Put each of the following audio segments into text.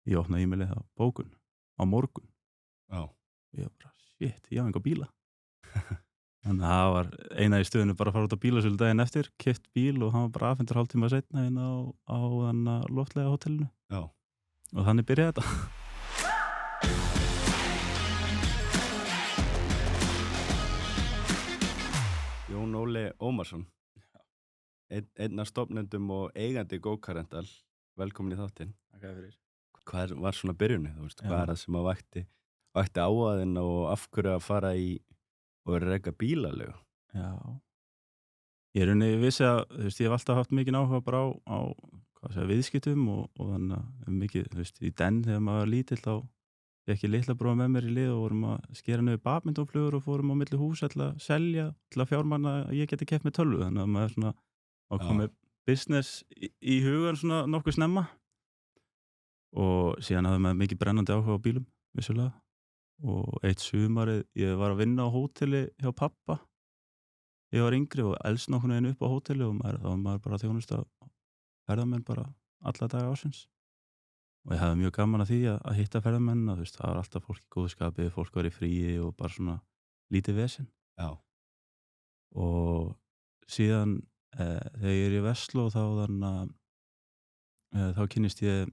Ég opna e-mailið þá, bókun á morgun. Já. Ég bara, shit, ég á enga bíla. Þannig að það var eina í stöðunni bara að fara út á bílasölu daginn eftir, keypt bíl og hann var bara afhentur hálftíma seinna inn á loftlega hótelinu. Já. Og þannig byrjaði þetta. Jón Óli Ómarsson, einn af stofnendum og eigandi Go-Car Rental, velkomin í þáttinn. Takk fyrir. Hvað var svona byrjunni, þú veist, hvað Já. það sem að vakti áhugaðinn og af hverju að fara í og reka bílalegu? Já. Ég rauninni vissi að, þú veist, ég hef alltaf haft mikinn áhuga bara á viðskiptum og þannig að mikið, þú veist, í den þegar maður var lítill þá fékk ég litla bróða með mér í lið og vorum að skera niður badmintonflugur og fórum á milli húsa til að selja, til að fjármagna að ég geti keppt með tölvu. Þannig að maður svona Já. komið business í hugan svona nokkuð snemma. Og síðan hafði maður mikið brennandi áhuga á bílum, vissulega. Og eitt sumarið, ég var að vinna á hóteli hjá pappa. Ég var yngri og elst nokkurnu einu upp á hóteli og þá var maður bara að þjónusta ferðamenn bara alla daga ársins. Og ég hafði mjög gaman að því að hitta ferðamenn, þú veist, það var alltaf fólk í góðu skapi, fólk var í fríi og bara svona lítið vesen. Já. Og síðan þegar ég er í Vestló þá kynnist ég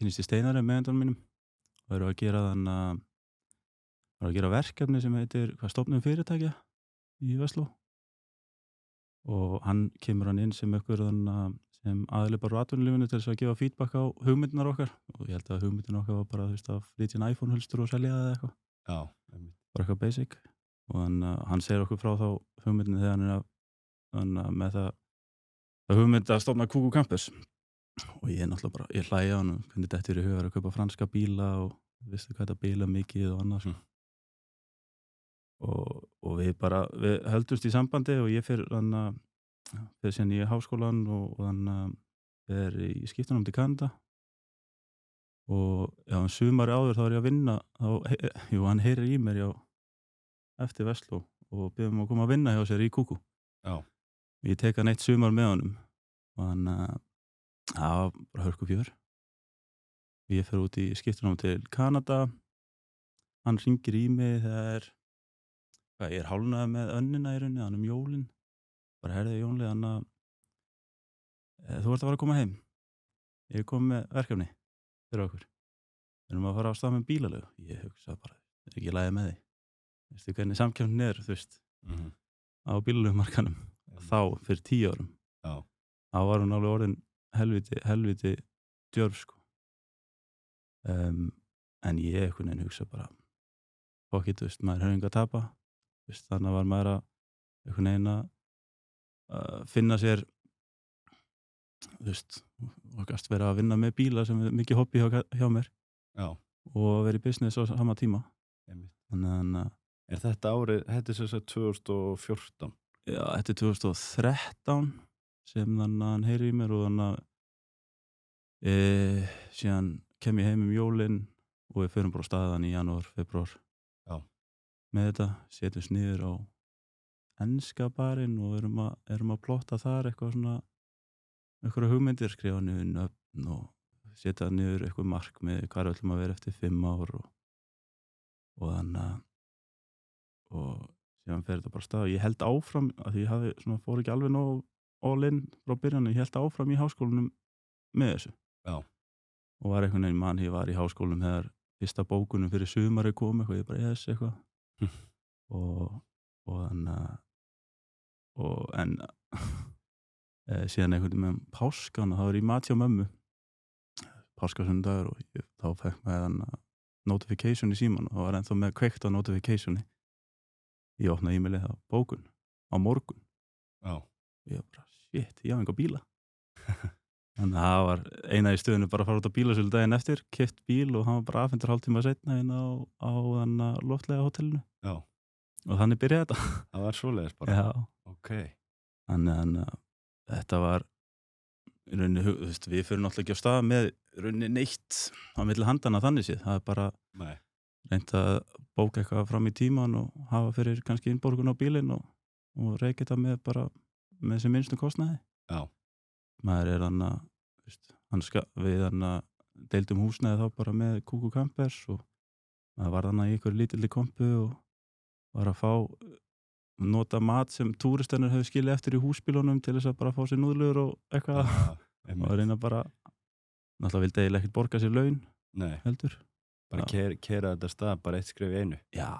Steinari meðandanum mínum og erum að gera verkefni sem heitir stofnun fyrirtækja í Vestló. Og hann kemur inn sem sem aðili bara á atvinnulífinu til þess að gefa feedback á hugmyndirnar okkar og ég held að hugmyndin okkar var bara, þú veist, að flytja inn iPhone-hulstur og selja það eða eitthvað. Já. Bara eitthvað basic. Og hann segir okkur frá þá hugmyndinu þegar hann er með það hugmynd að stofna Kuku Campus. Og ég náttúrulega bara, ég hlæja á hann og hvernig þetta er í huga að kaupa franska bíla og veistu hvað þetta bíla mikið og annað. Og við höldumst í sambandi og ég fyrir síðan í háskólan og fer í skiptunum til Kanada og já, sumari áður þá er ég að vinna hann heyrir í mér eftir Vestló og biður mig að koma að vinna hjá sér í Kuku. Já. Ég tek hann eitt sumar með honum og það var bara hörkufjör. Ég fer út í skiptunum til Kanada, hann hringir í mig þegar ég er hálfnaður með önnina í rauninni, hann jólin. Bara herði Jónli, þú ert að fara að koma heim. Ég er komið með verkefni fyrir okkur. Við erum að fara á stað með bílalegu. Ég hugsa bara, er ekki í lagi með því. Veistu hvernig samkeppnin er, þú veist, á bílalegumarkanum. Þá, fyrir 10 árum. Já. Þá var hún alveg orðin helviti djörf, sko. En ég einhvern veginn hugsa bara, fokkit, þú veist, maður hefur engu að tapa. Veist, þannig var maður einhvern veginn að finna sér, þú veist, og gast vera að vinna með bíla sem er mikið hobby hjá mér. Já. Og vera í business á sama tíma. Þannig er þetta árið, þetta er sem sagt 2014? Já, þetta er 2013 sem hann heyrir í mér og síðan kem ég heim jólin og við förum bara á staðan í janúar, febrúar. Já. Með þetta, setjumst niður á enska barinn og erum að plotta þar eitthvað svona, einhverja hugmyndir, skrifa niður nöfn og setja niður eitthvað markmið, hvað við ætlum að vera eftir 5 ár og síðan fer þetta bara af stað og ég held áfram, af því ég fór ekki alveg nóg all in frá byrjun, ég held áfram í háskólanum með þessu. Já. Og var einhvern veginn ég var í háskólanum þegar fyrsta bókunum fyrir sumari kom eitthvað, ég bara eitthvað en síðan einhvern veginn með páskan og það var í mat hjá mömmu páskasundagur og þá fekk maður notification í síman og það var ennþá með kveikt á notificationi. Ég opna e-mailið þá, bókun á morgun. Já. Ég bara, shit, ég á enga bíla. Þannig að það var eina í stöðunni bara að fara út á bílasölu daginn eftir, keypt bíl og hann var bara afhentur hálftíma seinna inn á loftlega hótelinu. Já. Og þannig byrjaði þetta. Það var svoleiðis bara? Já. Ok. Þannig að þetta var í rauninni, þú veist, við fyrir náttúrulega ekki á stað með rauninni neitt á milli handana þannig séð. Það er bara reynt að bóka eitthvað fram í tíman og hafa fyrir kannski innborgun á bílinn og reykja þetta með bara með sem minnstu kostnaði. Já. Maður er deildum húsnæði þá bara með Kúku Kampers og maður var þarna í einhverju lítilli kompu og var að nota mat sem túristanir hefur skilið eftir í húsbílunum til þess að bara fá sér núðlur og eitthvað og reyna bara, náttúrulega vildi eiginlega ekkert borga sér laun Nei, heldur. bara keyra þetta stað bara eitt skref í einu. Já,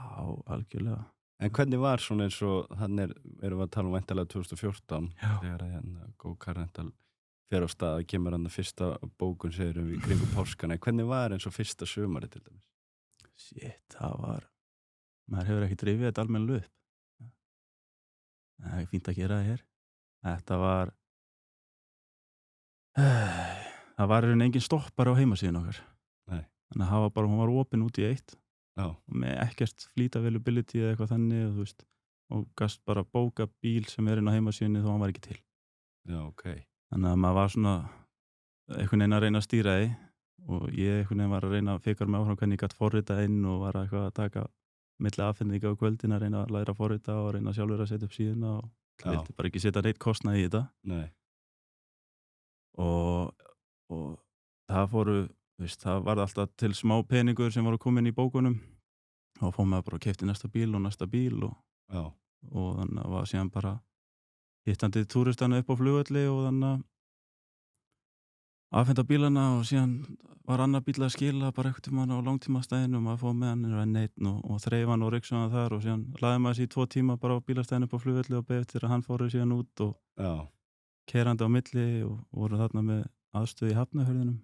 algjörlega. En hvernig var svona eins og þannig erum við að tala væntanlega 2014 Já. þegar að Go-Car Rental fer á stað og kemur hann að fyrsta bókun segirum við kringum páskana. Hvernig var eins og fyrsta sumari til dæmis? Shit, það var, maður hefur ekki drifið þetta almennilega upp. Það er fínt að gera það hér. Þetta var, það var engin stoppar á heimasíðun okkar. Nei. Þannig að hún var opin út í eitt. Já. Og með ekkert fleet availability eða eitthvað þannig og þú veist, og gast bara bóka bíl sem inn á heimasíðunni þó hann var ekki til. Já, ok. Þannig að maður var svona einhvern veginn að reyna að stýra því og ég einhvern veginn var að reyna að fikra mig áfram hvernig ég gat forrita inn og var eitthvað að taka milli afhendinga á kvöldin að reyna að læra að forrita og reyna sjálfur að setja upp síðuna og Já. vildi bara ekki setja neitt kostnað í þetta Nei. og það fóru, veist, það var alltaf til smá peningur sem voru komin í bókunum og fór maður bara að keypti næsta bíl og Já. og þannig að var síðan bara hittandi túristana upp á flugvelli og þannig að afhenda bílana og síðan var annar bíl að skila bara eitthvað mann á langtímastæðinu og maður fór með hann og þreif hann og ryksa hann þar og síðan laði maður sér í 2 tíma bara á bílastæðinu upp á flugvelli og beðið eftir að hann fóru síðan út og Já. keyrandi á milli og voru þarna með aðstöð í Hafnarfirðinum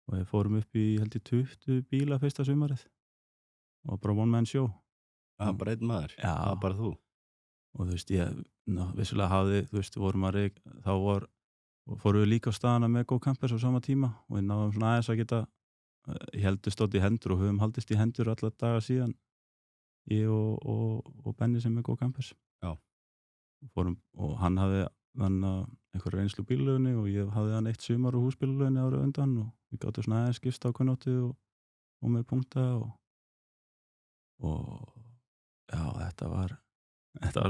og við fórum upp í held í 20 bíla fyrsta sumarið og bara one man show. Það var bara einn maður. Já. Það var bara þú. Og þú veist, vissulega hafði, þú veist, fórum við líka á staðana með Go Campers á sama tíma og við náðum svona aðeins að geta heldust stótt í hendur og höfum haldist í hendur alla daga síðan ég og Benni sem er Go Campers. Já. Og hann hafði einhverja reynslu bílaugunni og ég hafði hann 1 sumar og húsbílaugunni árið undan og við gátum svona aðeins skipst á kunnáttu og með punkta og já, þetta var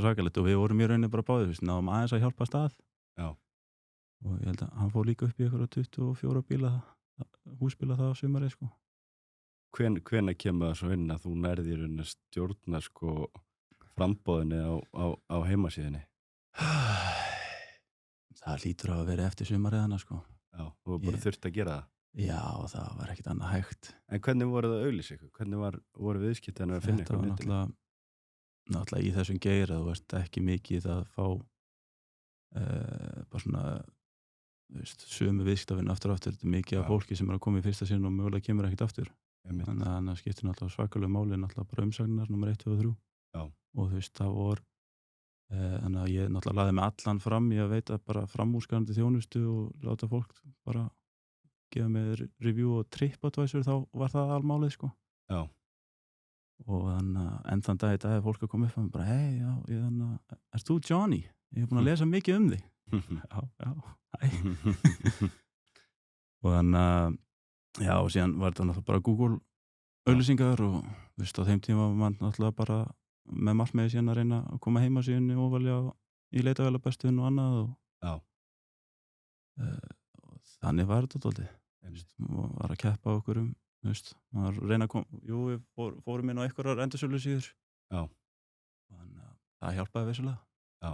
svakalegt og við vorum í rauninni bara báðir, náðum aðeins að hjálpa stað. Já. Og ég held að hann fór líka upp í einhverja 24 bíla, húsbíla það á sumarið, sko. Hvenær kemur það svo inn að þú nærðir að stjórna sko frambóðinni á heimasíðinni? Það lítur að vera eftir sumarið hana, sko. Já, þú bara þurft að gera það? Já, það var ekkert annað hægt. En hvernig voru það auglýs ykkur? Hvernig voru viðskiptin að finna ykkur? Þetta var náttúrulega í þessum geira, þú veist ekki mikið að fá bara svona sömu viðskiptavinn aftur þetta er mikið af fólki sem er að koma í fyrsta sinn og mögulega kemur ekkert aftur. Þannig að það skiptir náttúrulega svakalega máli náttúrulega bara umsagnar nummer 1, 2 og 3. Já. Og þú veist, það voru þannig að ég náttúrulega laði mig allan fram í að veita bara framúrskarandi þjónustu og láta fólk bara gefa mig review og TripAdvisor, þá var það almálið, sko. Já. Og þannig að enn þann dag í dag er fólk að koma upp og bara, hei, já, ert þú Johnny? Ég hef búin að lesa mikið um þig. Já, hæ. Og þannig að, já, og síðan var þetta náttúrulega bara Google auglýsingar og, þú veist, á þeim tíma var mann náttúrulega bara með markmiði síðan að reyna að koma heima síðan og valja í leitavélabestuðin og annað og Já. Og þannig var þetta dálítið. Og var að keppa á okkur þú veist, maður reyna að koma, við fórum inn á einhverjar endursölu síður. Já. Og þannig að það hjálpaði vissulega. Já,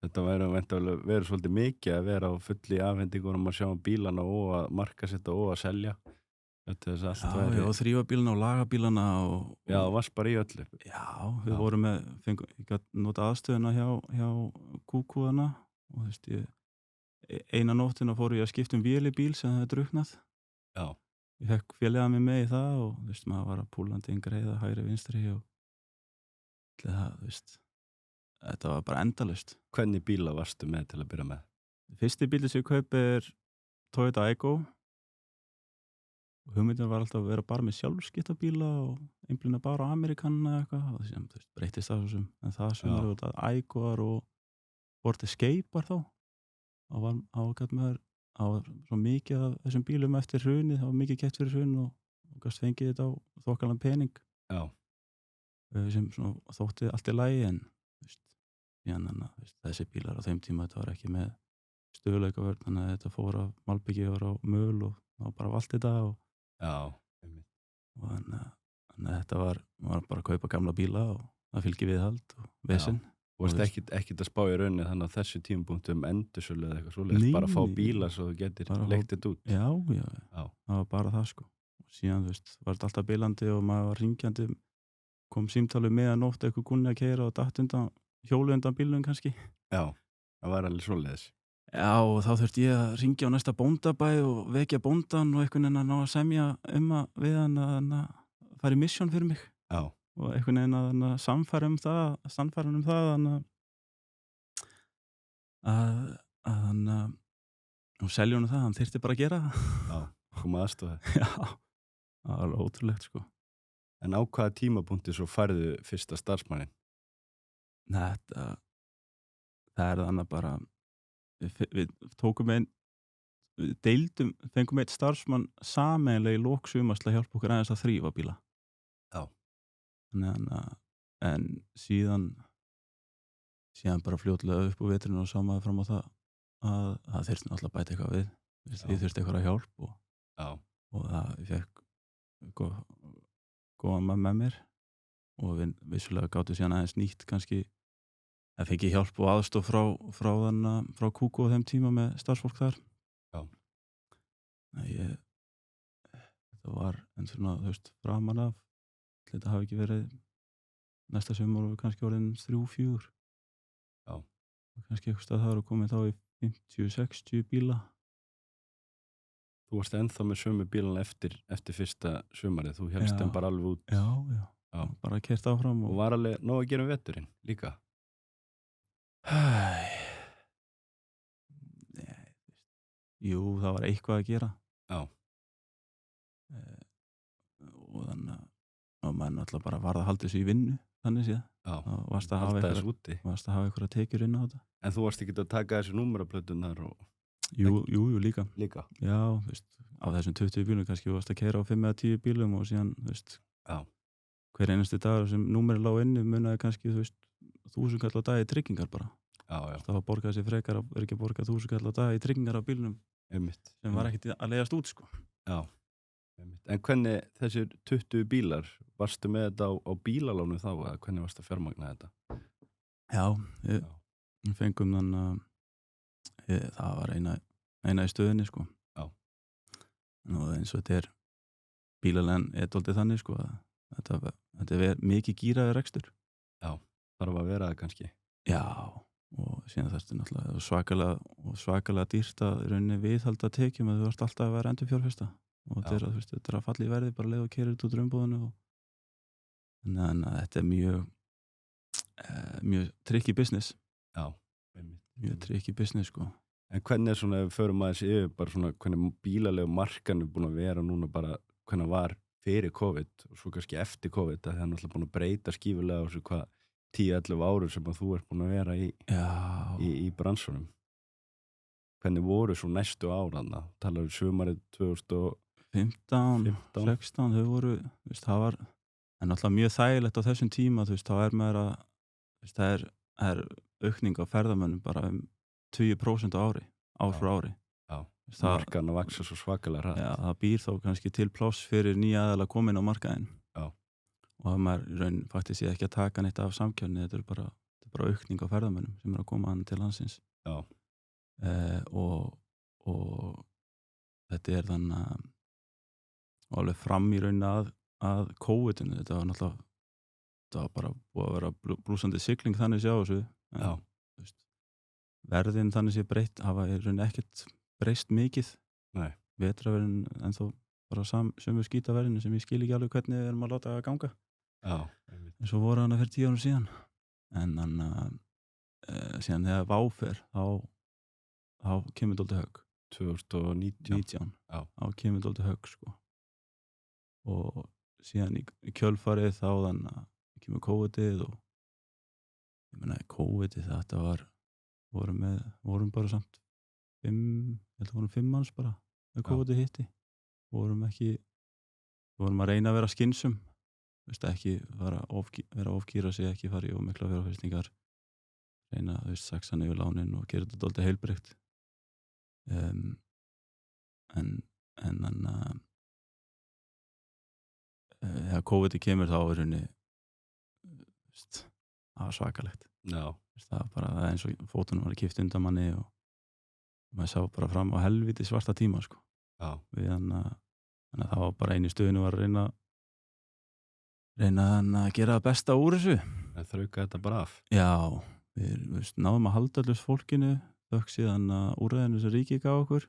þetta verður svolítið mikið að vera á fulli afhendingunum að sjá bílana og að markasetja og að selja. Já, og þrífa bílana og laga bílana og Já, það varst bara í öllu. Já, við vorum ég gat nota aðstöðuna hjá Kúkuðana og þú veist, eina nóttina fór ég að skipta vél í bíl sem það hefði drukknað. Já. Ég fekk félaga mig með í það og þú veist, maður var að púlandi greiða hægri vinstri og það, þú veist, þetta var bara endalaust. Hvernig bíla varstu með til að byrja með? Fyrsti bíli sem ég kaupi er Toyota Aygo og hugmyndin var alltaf að vera bara með sjálfskiptabíla og einblína bara á Amerikanna eða eitthvað og sem breytist það svo sem, en það sem eru þetta Aygoar og Ford Escapear þá á svo mikið af þessum bílum eftir hrunið, það var mikið keypt fyrir hrun og gast fengið þetta á þokkalan pening. Já. Sem svona þótti allt í lagi en þessi bílar á þeim tíma þetta var ekki með stöðuleikavörn þannig að þetta fór af malbyggi og á möl og þá bara valt þetta Já, einmitt. og þannig að þetta var bara að kaupa gamla bíla og það fylgir viðhald og vesen. Þú varst ekkit að spá í rauninni þannig að þessu tímapunkti endursölu eða eitthvað svoleiðis, bara að fá bíla svo þú getur leikt þetta út. Já, það var bara það sko. Og síðan, var þetta alltaf bilandi og maður var ringjandi, kom símtalið meðanótt, eitthvað kunni að keyra og datt hjólu undan bílnum kannski. Já, það var alveg svoleiðis. Já, og þá þurfti ég að ringja á næsta bóndabæ og vekja bóndan og einhvern veginn að ná að semja við hann að fara í mission fyrir mig. Já. Og einhvern veginn að sannfæra um það og selja honum það, hann þyrfti bara að gera það. Já, koma aðstoða. Já, það var ótrúlegt sko. En á hvaða tímapunkti svo færðu fyrsta starfsmannin? Nei, það þannig bara við tókum fengum einn starfsmann sameiginlega í lok sumars til að hjálpa okkur aðeins að þrífa bíla. Já. En síðan bara fljótlega upp á veturinn og sá maður fram á það að það þyrfti náttúrulega bæta eitthvað við. Ég þurfti eitthvað að hjálp og það fekk góða með mér og við vissulega gátum síðan aðeins nýtt kannski að fengi hjálp og aðstoð frá Kúku á þeim tíma með starfsfólk þar. Já. Þetta var en svona, framan af þetta hafi ekki verið næsta sumar og við kannski orðin 3-4. Já. Og kannski eitthvað stað þar og komið þá í 50-60 bíla. Þú varst ennþá með sömu bílana eftir fyrsta sumarið, þú helst þeim bara alveg út. Já. Bara keyrt áfram. Og var alveg nóg að gera um veturinn líka? Jú, það var eitthvað að gera. Já. Og þannig að maður náttúrulega bara varð að halda þessu í vinnu, þannig séð. Já, varst að hafa einhverja tekjur inn á þetta. En þú varst ekki að taka þessi númeraplötunar og... Jú, líka. Líka? Já, á þessum 20 bílum kannski varst að keyra á 5-10 bílum og síðan, Já. Hver einasti dagur sem númerið lá inni munaði kannski, 1000 kall á dag í tryggingar bara. Já. Það var borgað sér frekar að ekki borgað 1000 kall á dag í tryggingar á bílnum. Einmitt. Sem var ekkert að leiðast út, sko. Já. Einmitt. En hvernig þessir 20 bílar, varstu með þetta á bílalánu þá eða hvernig varstu að fjármagna þetta? Já, við fengum þannig að það var eina í stöðinni, sko. Já. Og eins og þetta bílalegin dálítið þannig, sko, að þetta mikið gíraði rekstur. Já, þarf að vera það kannski. Já, og síðan þetta náttúrulega svakalega dýrt að rauninni viðhalda tekjum að þú varst alltaf að vera endurfjárfesta. Og þetta að falla í verði bara leið og keyrir út úr umbúðinu þannig að þetta mjög tricky business. Já, mjög tricky business, sko. En hvernig svona, ef við förum aðeins yfir bara svona hvernig bílalegu markan er búin að vera núna bara hvernig var fyrir COVID og svo kannski eftir COVID að það er náttúrulega búin að breyta skífulega á þessu 10-11 árum sem að þú ert búin að vera í bransunum. Hvernig voru svo næstu áraðna? Talaðu sumarið 2015, 16, þau voru, það var náttúrulega mjög þægilegt á þessum tíma, þá maður að, það er aukning á ferðamönnum bara 20% á ári, ár frá ári. Já, markaðan að vaksa svo svakalega hratt. Já, það býr þá kannski til pláss fyrir nýja aðeila komin á markaðinn. Já. Og það maður faktisk ekki að taka neitt af samkjörni, þetta er bara aukning á ferðamönnum sem að koma hann til landsins. Já. Og þetta þannig að alveg fram í rauninni að COVID-inu, þetta var náttúrulega bara búið að vera blúsandi sigling þannig sé á þessu. Já. Verðin þannig sé breytt, hafa í rauninni ekkert breyst mikið. Nei. Vetrarverðin en þó bara sömu skítaverðinu sem ég skil ekki alveg hvernig við erum að láta það ganga. Já. En svo voru hana fyrir 10 árum síðan. En þannig að síðan þegar váfer þá kemur dálítið högg. 2019. Já. Þá kemur dálítið högg, sko. Og síðan í kjölfarið þá þannig að kemur COVID-ið og ég meina COVID-ið þetta vorum bara samt 5 manns bara þegar COVID-ið hitti. Vorum að reyna að vera skynsum, ekki vera ofgýra sig, ekki fara í ómikla fjárfestingar, reyna að saksa niður lánin og gera þetta dálítið heilbrigt. En en þannig að þegar COVID kemur þá er henni það var svakalegt. Já, Það var bara eins og fótunum var kipt undan manni og maður sá bara fram á helviti svarta tíma sko. já, Við þannig að það var bara einu stöðinu var að reyna að gera það besta úr þessu. en þrauka þetta bara af. Já, við náðum að halda allus fólkinu þökk síðan að úrræðinu sem ríkið gaf okkur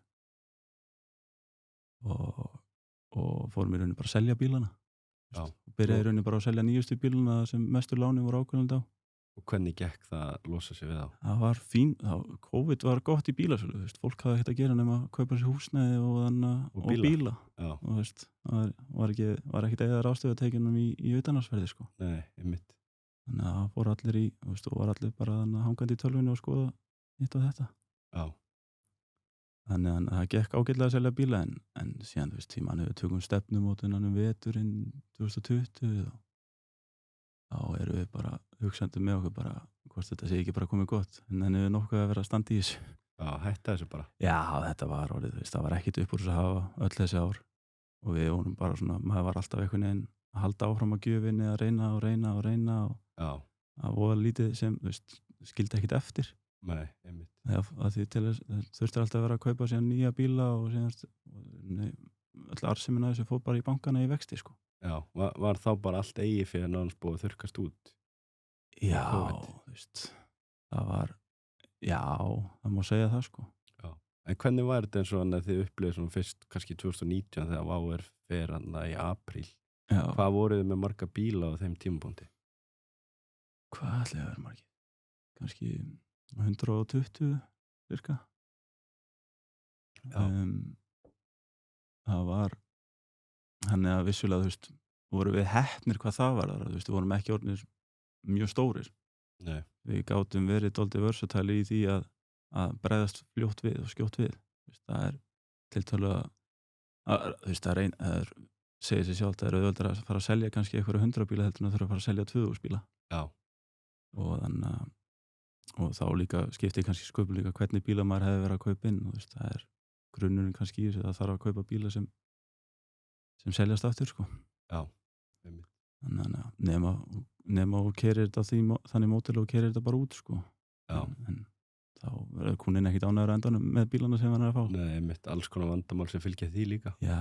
og fórum í rauninni bara að selja bílana. Já. Og byrjaði í rauninni bara að selja nýjustu bílana sem mestur láni voru ákveðnandi á. Og hvernig gekk það að losa sig við þá? Það var fín, COVID var gott í bílasölu, fólk hafði ekkert að gera nema að kaupa sér húsnæði og bíla. Já. Og það var ekkert eða ráðstöðutekjunum í utanlandsferði sko. Nei, einmitt. Þannig að það fór allir og var allir bara hangandi í tölvunni og skoða hitt og þetta. Já. Þannig að það gekk ágætlega að selja bíla en síðan tíman við tökum stefnumótinn veturinn 2020 og þá erum við bara hugsandi með okkur bara hvort þetta sé ekki bara komið gott en þannig við nokkuð að vera að standa í þessu. Já, hætta þessu bara. Já, þetta var orðið, það var ekkit upp úr þess að hafa öll þessi ár og við vonum bara svona, maður var alltaf einhvern veginn að halda áfram að gjöfinni að reyna og Já. að voða lítið sem, skildi ekkit eftir. Nei, einmitt. Að því til þess þurfti alltaf að vera að kaupa síðan nýja bíla og síðan öll arðsemina þessu fór bara í bankana í vexti sko. Já, var þá bara allt eigi fyrir náðans búið að þurrkast út? Já, það var, já, það má segja það sko. Já, en hvernig var þetta eins og að þið upplifið svona fyrst kannski 2019 þegar VAR fer hann í apríl? Já. Hvað voruð þið með marga bíla á þeim tímapunkti? Hvað ætlaði að vera margir? Kannski 120 cirka. Já. Það var þannig að vissulega, voru við heppnir hvað það var við vorum ekki orðnir mjög stórir. Nei. Við gátum verið dálítið versatile í því að bregðast fljótt við og skjótt við. Það er tiltölulega það segir sig sjálft, það er auðveldara að fara að selja kannski einhverja 100 bíla heldur en að þurfa að fara að selja 2000 bíla. Já. Og þá líka skipti kannski sköpum líka hvernig bíla maður hefði verið að kaupa inn og það er grunnurinn kannski í þessu að það þarf að kaupa bíla sem seljast aftur sko. Já. Þannig að nema og kerir þetta þannig mótil og kerir þetta bara út sko. Já. En þá verður kúnin ekkit ánægður endanum með bílana sem hann er að fá. Nei, einmitt, alls konar vandamál sem fylgja því líka. Já,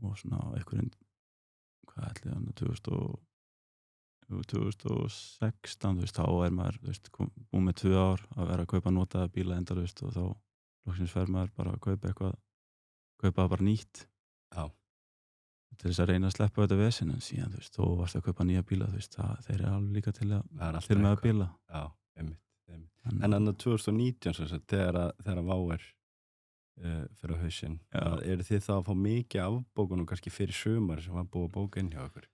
og svona einhverjum, hvað ætli hann, 2016, þá er maður, búið með 2 ár að vera að kaupa notaða bíla endalaust og þá loksins fer maður bara að kaupa bara nýtt. Já. Til þess að reyna að sleppa þetta vesen en síðan, þú varst að kaupa nýja bíla, þeir eru alveg líka til með að bíla. Já, einmitt. En annað 2019 sem sagt, þegar VAR fyrir á hausinn, eru þið þá að fá mikið afbókunum kannski fyrir sumar sem var búið að bóka inn hjá okkur?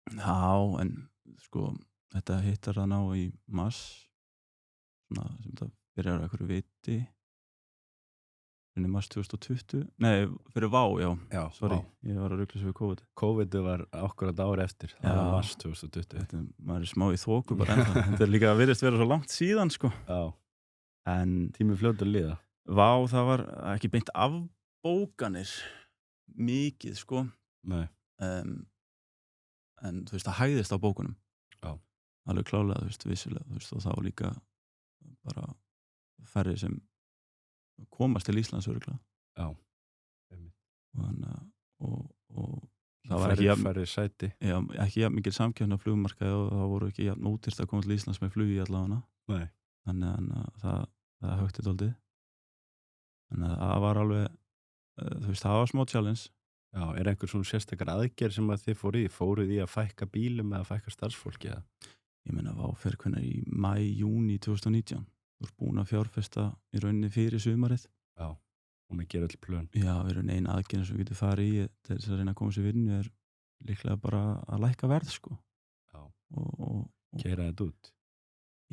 Já, en sko, þetta hittar að ná í mars, svona sem þetta byrjar einhverju viti, í mars 2020, nei, fyrir VAR, já, sorry, ég var að rugla sér við COVID. COVID var akkurat ári eftir, það var mars 2020. Maður er smá í þoku bara ennþá, þetta er líka virðist vera svo langt síðan, sko. Já, en tími fljótur að líða. VAR, það var ekki beint afbókanir mikið, sko. Nei. En það hæðist á bókunum. Já. Alveg klálega, vissilega, og þá líka bara færri sem komast til Íslands örugglega. Já. Og þannig og það var ekki færri sæti. Já, ekki jafn mikil samkeppni á flugmarkaði og það voru ekki jafn ódýrt að koma til Íslands með flugi allavega. Nei. Þannig að það hökti dálítið. Þannig að það var alveg, það var smá challenge. Já, er einhver svona sérstakar aðgerð sem að þið fóruð í að fækka bílum eða fækka starfsfólki eða? Ég meina, VAR fer hvernig í maí, júní 2019. Þú ert búin að fjárfesta í rauninni fyrir sumarið. Já, og með gera öll plön. Já, við erum eina aðgerð sem við getum farið í til þess að reyna að koma sér vinnu er líklega bara að lækka verð, sko. Já, og keyra þetta út.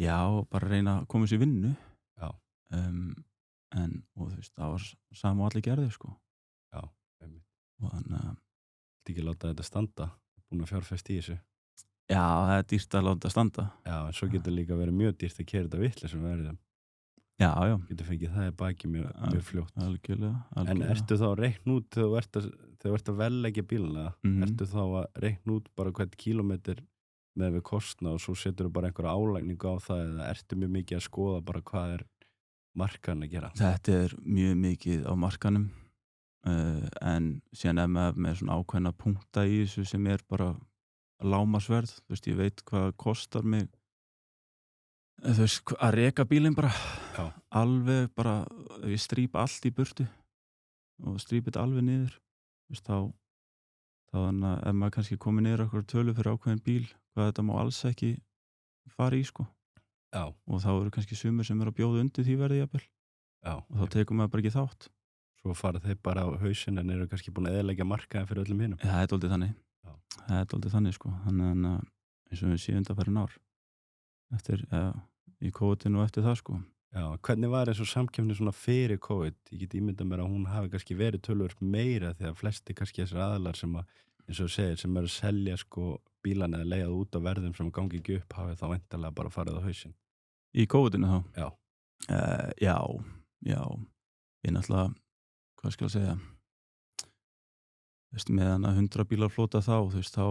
Já, bara reyna að koma sér vinnu. Já. Og það var sama og allir gerði, sko. Já, einmitt. Og þannig að Þetta ekki láta þetta standa, búin að fjárfesta í þessu. Já, það er dýrt að láta standa. Já, en svo getur líka verið mjög dýrt að keyra þetta vitleysum verðum. Já, já, getur fengið það í baki mjög fljótt. algjörlega, En algjörlega. ertu þá að reikna út þegar þú ert að velleggja bílana, ertu þá að reikna út bara hvern kílómetr með við kostnað og svo setur þú bara einhverja álagningu á það eða ertu mjög mikið að skoða bara hvað er markaðan að gera? Þetta er mjög mikið á markanum, en síðan er maður með svona ákveðna punkta í þessu sem er bara lágmarksverð. Þú veist, ég veit hvað það kostar mig, þú veist, að reka bílinn bara Já, alveg bara, ef ég strýp allt í burtu og strýp þetta alveg niður, þú veist, þá þannig að ef maður kannski komið niður okkur tölu fyrir ákveðin bíl, hvað þetta má alls ekki fara í, sko. já, Og þá eru kannski sumir sem eru að bjóða undir því verði jafnvel já. og þá tekur maður bara ekki þátt. Svo fara þeir bara á hausinn en eru kannski búin að eyðileggja markaðinn fyrir öllum hinum. Það er dálítið þannig. Já. Það er dálítið þannig, sko. Þannig að eins og við séum undanfarin ár eftir, í COVID-inu og eftir það, sko. Já, hvernig var eins og samkeppni svona fyrir COVID? Ég get ímyndað mér að hún hafi kannski verið töluvert meira þegar flesti kannski þessir aðilar sem að, eins og þú segir, sem eru að selja sko bílana eða leiða út á verðum sem gangi ekki upp hafi þá væntanlega bara farið á hausinn. Í COVID-inu þá? Já. Já. Ég náttúrulega, hvað skal ég segja, þú veist, meðan að 100 bílar flota þá, þú veist, þá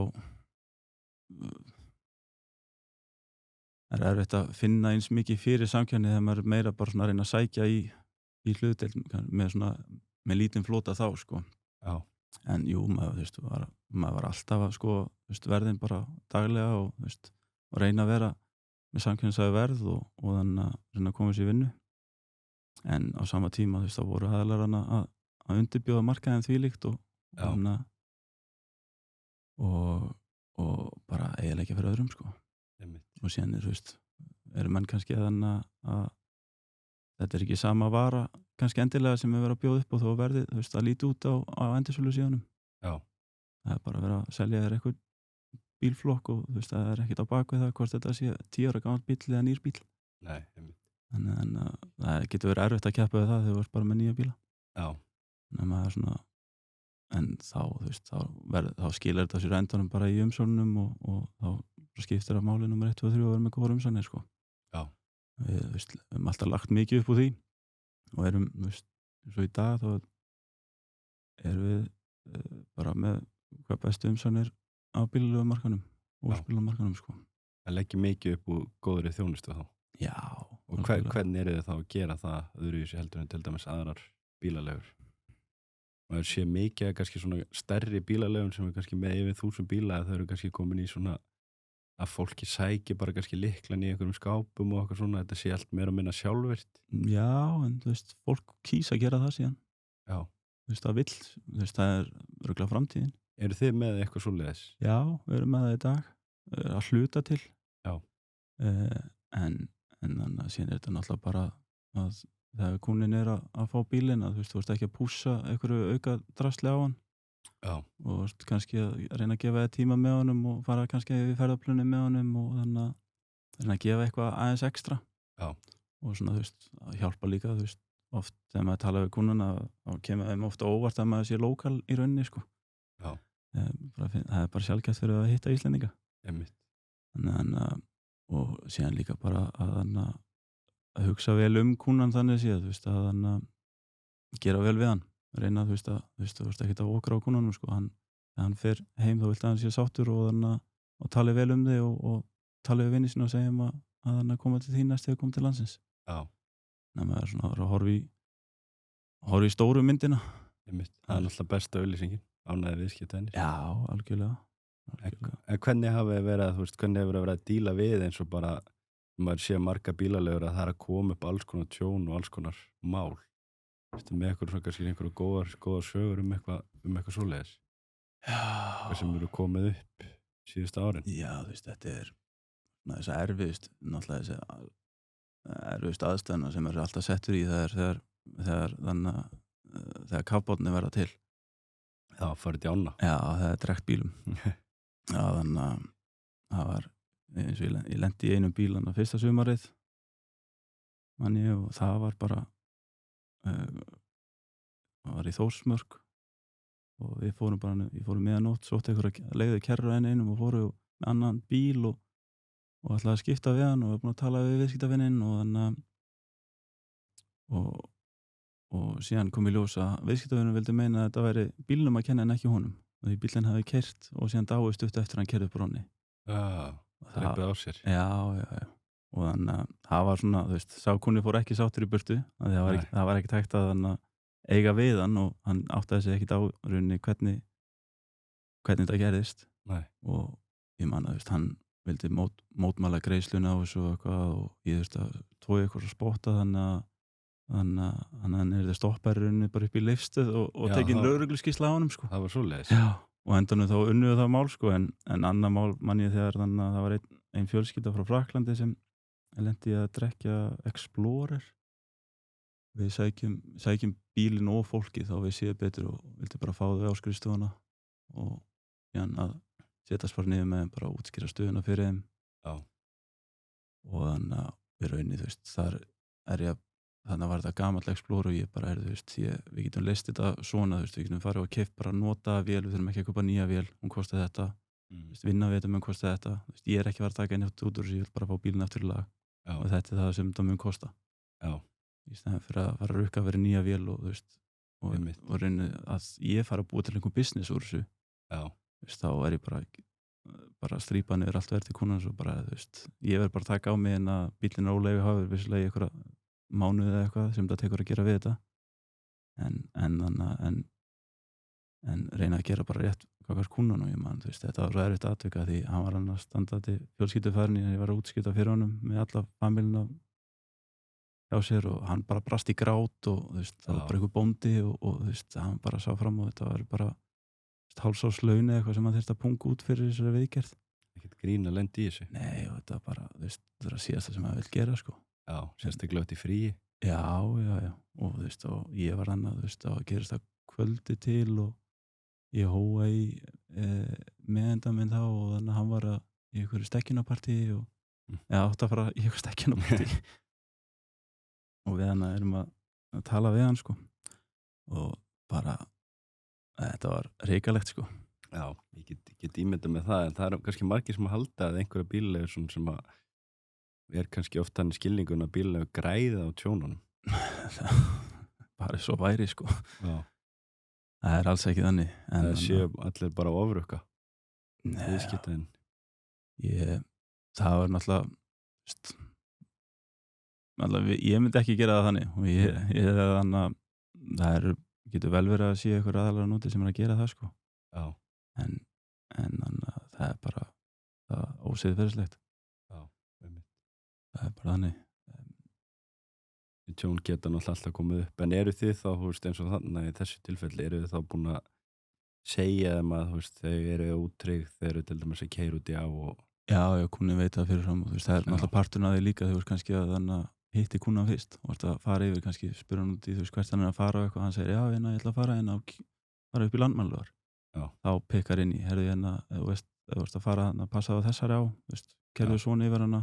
er erfitt að finna eins mikið fyrir samkeppni þegar maður er meira bara svona að reyna að sækja í hlutdeild með lítinn flota þá, sko. Já. En jú, maður, þú veist, maður var alltaf að sko, þú veist, verðin bara daglega og, þú veist, og reyna að vera með samkeppnisæðu verð og þannig að reyna að koma sér í vinnu. En á sama tíma, þú veist, þá voru aðilar að undirbjóða markaðinn þvílíkt og þannig að og bara eiginlega fyrir öðrum, sko. Og síðan þú veist, eru menn kannski þannig að þetta er ekki sama vara kannski endilega sem er verið að bjóða upp og þó verði, þú veist, að líti út á endursölu síðanum. Já. Það er bara að vera að selja þér eitthvað bílflokk og þú veist, það er ekkert á bakvið það hvort þetta sé 10 ára gamall bíl eða nýr bíl. Nei, Þannig að það getur verið erfitt að keppa við það þegar þú ert bara með nýja bíla. Já. Þannig að maður er svona, en þá, þú veist, þá skilar þetta sér endanum bara í umsóknunum og þá skiptir að máli nummer 1, 2 og 3 og vera með góðar umsóknir, sko. Já. Við, þú veist, höfum alltaf lagt mikið upp úr því og erum, þú veist, eins og í dag þá erum við bara með hvað bestu umsóknir á bílaleigumarkaðnum og bílaleigumarkaðnum, sko. Það leggir mikið upp úr góðri þjónustu þá. Já. Og hvernig eru þið þá að gera það öðruvísi heldur en til dæmis aðrar bílaleigur? Maður sé mikið að kannski svona stærri bílaleigun sem er kannski með yfir 1000 bíla að þau eru kannski komin í svona að fólki sæki bara kannski lyklan í einhverjum skápum og eitthvað svona, þetta sé allt meira og minna sjálfvirt. Já, en þú veist, fólk kýs að gera það síðan. Já. Þú veist, það vill, þú veist, það er örugglega framtíðin. Eru þið með eitthvað svoleiðis? Já, við erum með það í dag, að hluta til. Já. En þannig að síðan er þetta náttúrulega bara að þegar kúnin er að fá bílinn að þú veist ekki að pússa einhverju auka drasli á hann. Já. Og veist, kannski að reyna að gefa þér tíma með honum og fara kannski í ferðarplunni með honum og þannig að reyna að gefa eitthvað aðeins ekstra. Já. Og svona, þú veist, að hjálpa líka, þú veist, oft þegar maður tala við kúnuna þá kemur þeim ofta óvart að maður sé lokal í rauninni, sko. Já. Það er bara sjálfgætt fyrir að hitta Íslendinga. Einmitt. Þannig að og síðan líka bara að hugsa vel kúnan þannig séð, þú veist, að gera vel við hann, reyna, þú veist ekki að okra á kúnanum, sko, hann fer heim þá vilt að hann sé sáttur og tali vel þig og tali við vinni sína og segja að hann koma til þín næst þegar koma til landsins. Já. Þannig að maður er svona að horfa í stóru myndina. Einmitt. Það er náttúrulega besta auglýsingin, ánægði viðskiptavinir. Já, algjörlega. En hvernig hafi verið að díla við eins og bara maður sé marga bílaleigur að það er að koma upp alls konar tjón og alls konar mál? Ertu með einhverju góðar sögur eitthvað svoleiðis? Já. Hvað sem eru komið upp síðustu árin? Já, þú veist, þetta er þess að erfiðust aðstæðna sem er alltaf settur í þegar kafbátni verða til. Já, farið í ána. Já, það er drekkt bílum. Já, þannig að það var eins og ég lendi í einum bíl fyrsta sumarið og það var bara það var í Þórsmörk og ég fórum meðanótt, sótti leiði kerru einum og fóru með annan bíl og ætlaði að skipta við hann og var búin að tala við viðskiptavininn og þannig og síðan kom í ljós að viðskiptavinurinn vildi meina að þetta væri bílnum að kenna en ekki honum og því bílinn hafði keyrt og síðan dáið stutt eftir hann keyrði upp brúnni Dreipið á sér já og þannig að það var svona, þú veist, sákunni fór ekki sáttur í burtu af því það var ekki tækt að hann eiga við hann og hann áttaði sig ekkit á rauninni hvernig þetta gerðist Nei. og ég man að, þú veist, hann vildi mótmæla greiðsluna á þessu og eitthvað og ég, þú veist, að tói eitthvað að spotta þannig að hann er stoppar rauninni bara upp í leifstuð og tekin lögregluskísla á honum sko. Það var svoleiðis og endanum þá unnuðu það mál sko en annað mál man ég þegar þannig að það var ein fjölskylda frá Fraklandi sem lendi að drekja Explorer við sækjum bílinn og fólki þá við séum betur og vildi bara fá þau á skrifstofuna og síðan að setjast bara niður með þeim bara útskýra stöðuna fyrir þeim og þannig að við rauninni, þú veist, þannig var þetta gamall Explorer og ég bara þú veist, við getum leist þetta svona, þú veist, við getum farið og keypt bara nota vél, við þurfum ekki að kaupa nýja vél, hún kosti þetta, þú veist, vinna við þetta mun kosti þetta, þú veist, ég er ekki að taka inn út úr þessu, ég vil bara fá bílinn aftur í lag og þetta það sem það mun kosta í stæðan fyrir að fara að rukka fyrir nýja vél og þú veist, og reyni að ég fara að búa til einhver business úr þessu þú veist, þá ég bara að strípa niður allt verð til kúnans og bara, þú veist, ég verð bara að taka á mig en að bílinn er óleigu hafi vissilega í einhverja mánuði eða eitthvað sem það tekur að gera við þetta en reyna að gera bara rétt hvað kúnan og ég man, þú veist, þetta var svo erfitt atvika því hann var annars standandi fjölskylduferðin ég var að útskipta fyrir honum með alla famílina hjá sér og hann bara brast í grát og þú veist, það var bara einhver bóndi og þú veist, hann bara sá fram og þetta var bara hálfsárslaun eða eitthvað sem hann þurfti að punga út fyrir þessari viðgerð ekkert grín að lendi í þessu nei og þetta bara, þú veist, það er að síðast það sem hann vil gera sko sérstaklega út í fríi já og þú veist, og ég var annað þú veist, að gerast það kvöldi til og ég hóa í meðenda minn þá og þannig að hann var í einhverju stekkjunapartí og átt að fara í einhverju stekkjunapartí og við hann erum að tala við hann sko og bara þetta var reikalegt sko Já, ég get ímyndað með það en það er kannski margir sem að halda að einhverja bílalegur sem að kannski oft hann skilningun að bílalegur græða á tjónunum bara svo væri sko Já. Það alls ekki þannig það séu allir bara á ofrukka viðskiptaðinn það var náttúrulega ég myndi ekki gera það þannig og ég þannig að það getur vel verið að sé eitthvað aðalega núti sem að gera það sko Já. en þannig að það bara það ósiðferðislegt það bara þannig tjón geta náttúrulega alltaf komið upp en eru þið þá, þú veist, eins og þannig í þessu tilfelli, eru þið þá búin að segja þeim að, þú veist, þau eru útryggð, þau eru til dæmis að keyra út í á og Já, kúnni veit það fyrirfram og þú veist, það náttúrulega parturinn að því líka þú veist kannski að þannig að hitti kúnnan fyrst og vart að fara yfir, kannski spyrja hann út í þú veist hvert hann að fara og eitthvað, hann segir já, ég ætla að fara upp í Landmannalaugar þá pekkar inn í, herðu þú veist, þú veist að fara að passa á þessari á, þú veist, kerðu svona yfir hana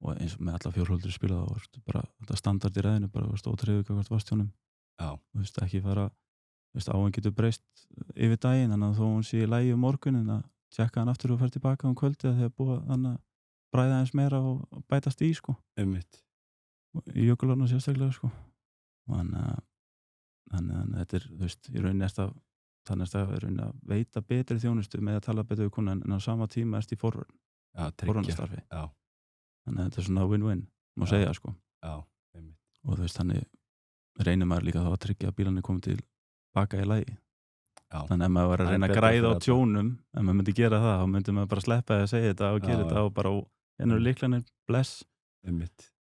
og eins og með alla fjórhóldur spila þá varstu bara þetta standard í ræðinu, bara varstu ótreyðu hvert vastjónum þú veist, ekki fara þú veist, áinn getur breyst yfir daginn þannig að þó hún sé í lagi morgunin að tjekka hann aftur og fer tilbaka kvöldi að þegar búið þannig að bræða eins meira og bætast í sko í jökulárnu sérstaklega sko þannig að þetta er, þú veist, í rauninni þannig að rauninni að veita betri þjónustu með að tala betur við kunnum en á sama tíma erst í forvörnastarfi þannig að þetta er svona win-win má segja sko og þú veist, þannig reynir maður líka þá að tryggja að bílarnir komið til baka í lagi þannig að ef maður var að reyna að græða á tjónum ef maður myndi gera það, þá myndi maður bara sleppa að segja þetta og gera þetta og bara ennur líklanir bless og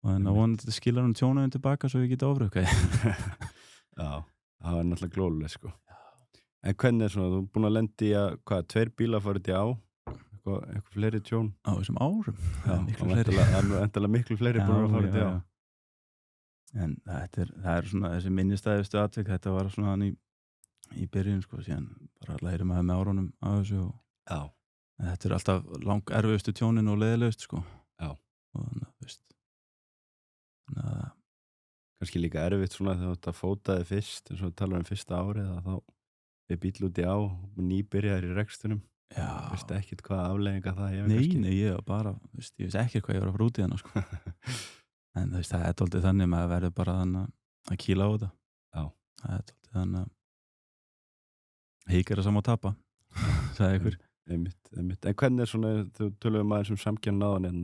þannig að vonandi skilja hann tjónum tilbaka svo við geta ofrukka Já, það var náttúrulega glóðuleg sko En hvernig er svona, þú er búin að lendi í að 2 bílar farið til á eitthvað fleiri tjón á þessum árum endalega miklu fleiri búin að fara til á en það er svona þessi minnistæðustu atvik þetta var svona hann í byrjun sko, síðan bara læri maður með árunum á þessu og þetta er alltaf lang erfiðustu tjónin og leiðilegust sko og þannig að veist kannski líka erfitt svona þegar þetta fótaði fyrst eins og við talarum fyrsta árið að þá er bíl úti á nýbyrjaðir í rekstunum veist ekkert hvað afleiðinga það hefur Nei, ég var bara, veist, ég veist ekkert hvað ég var að fara út í hana sko en þú veist, það er dálítið þannig maður verður bara þannig að kýla á þetta. Já. Það er dálítið þannig að hik er að sama að tapa, sagði ykkur. Einmitt. En hvernig svona, þú tölum aðeins samkeppni áðan en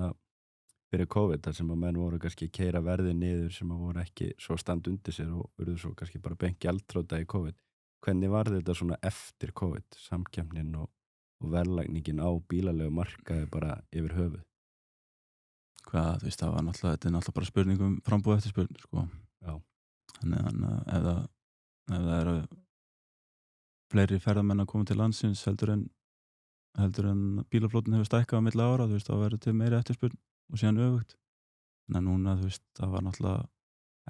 fyrir COVID þar sem að menn voru kannski að keyra verðið niður sem að voru ekki svo standa undir sér og urðu svo kannski bara beint gjaldþrota í COVID. Hvernig var þetta svona eftir COVID, samkeppnin og verðlagningin á bílalegu markaði bara yfir höfuð? Hvað, þú veist, þetta er náttúrulega bara spurning frambúð eftir spurning, sko. Já. Þannig ef það eru fleiri ferðamenn að koma til landsins heldur en bílaflotinn hefur stækkað á milli ára, þú veist, þá verður til meiri eftirspurn og síðan öfugt. Þannig að núna, þú veist, það var náttúrulega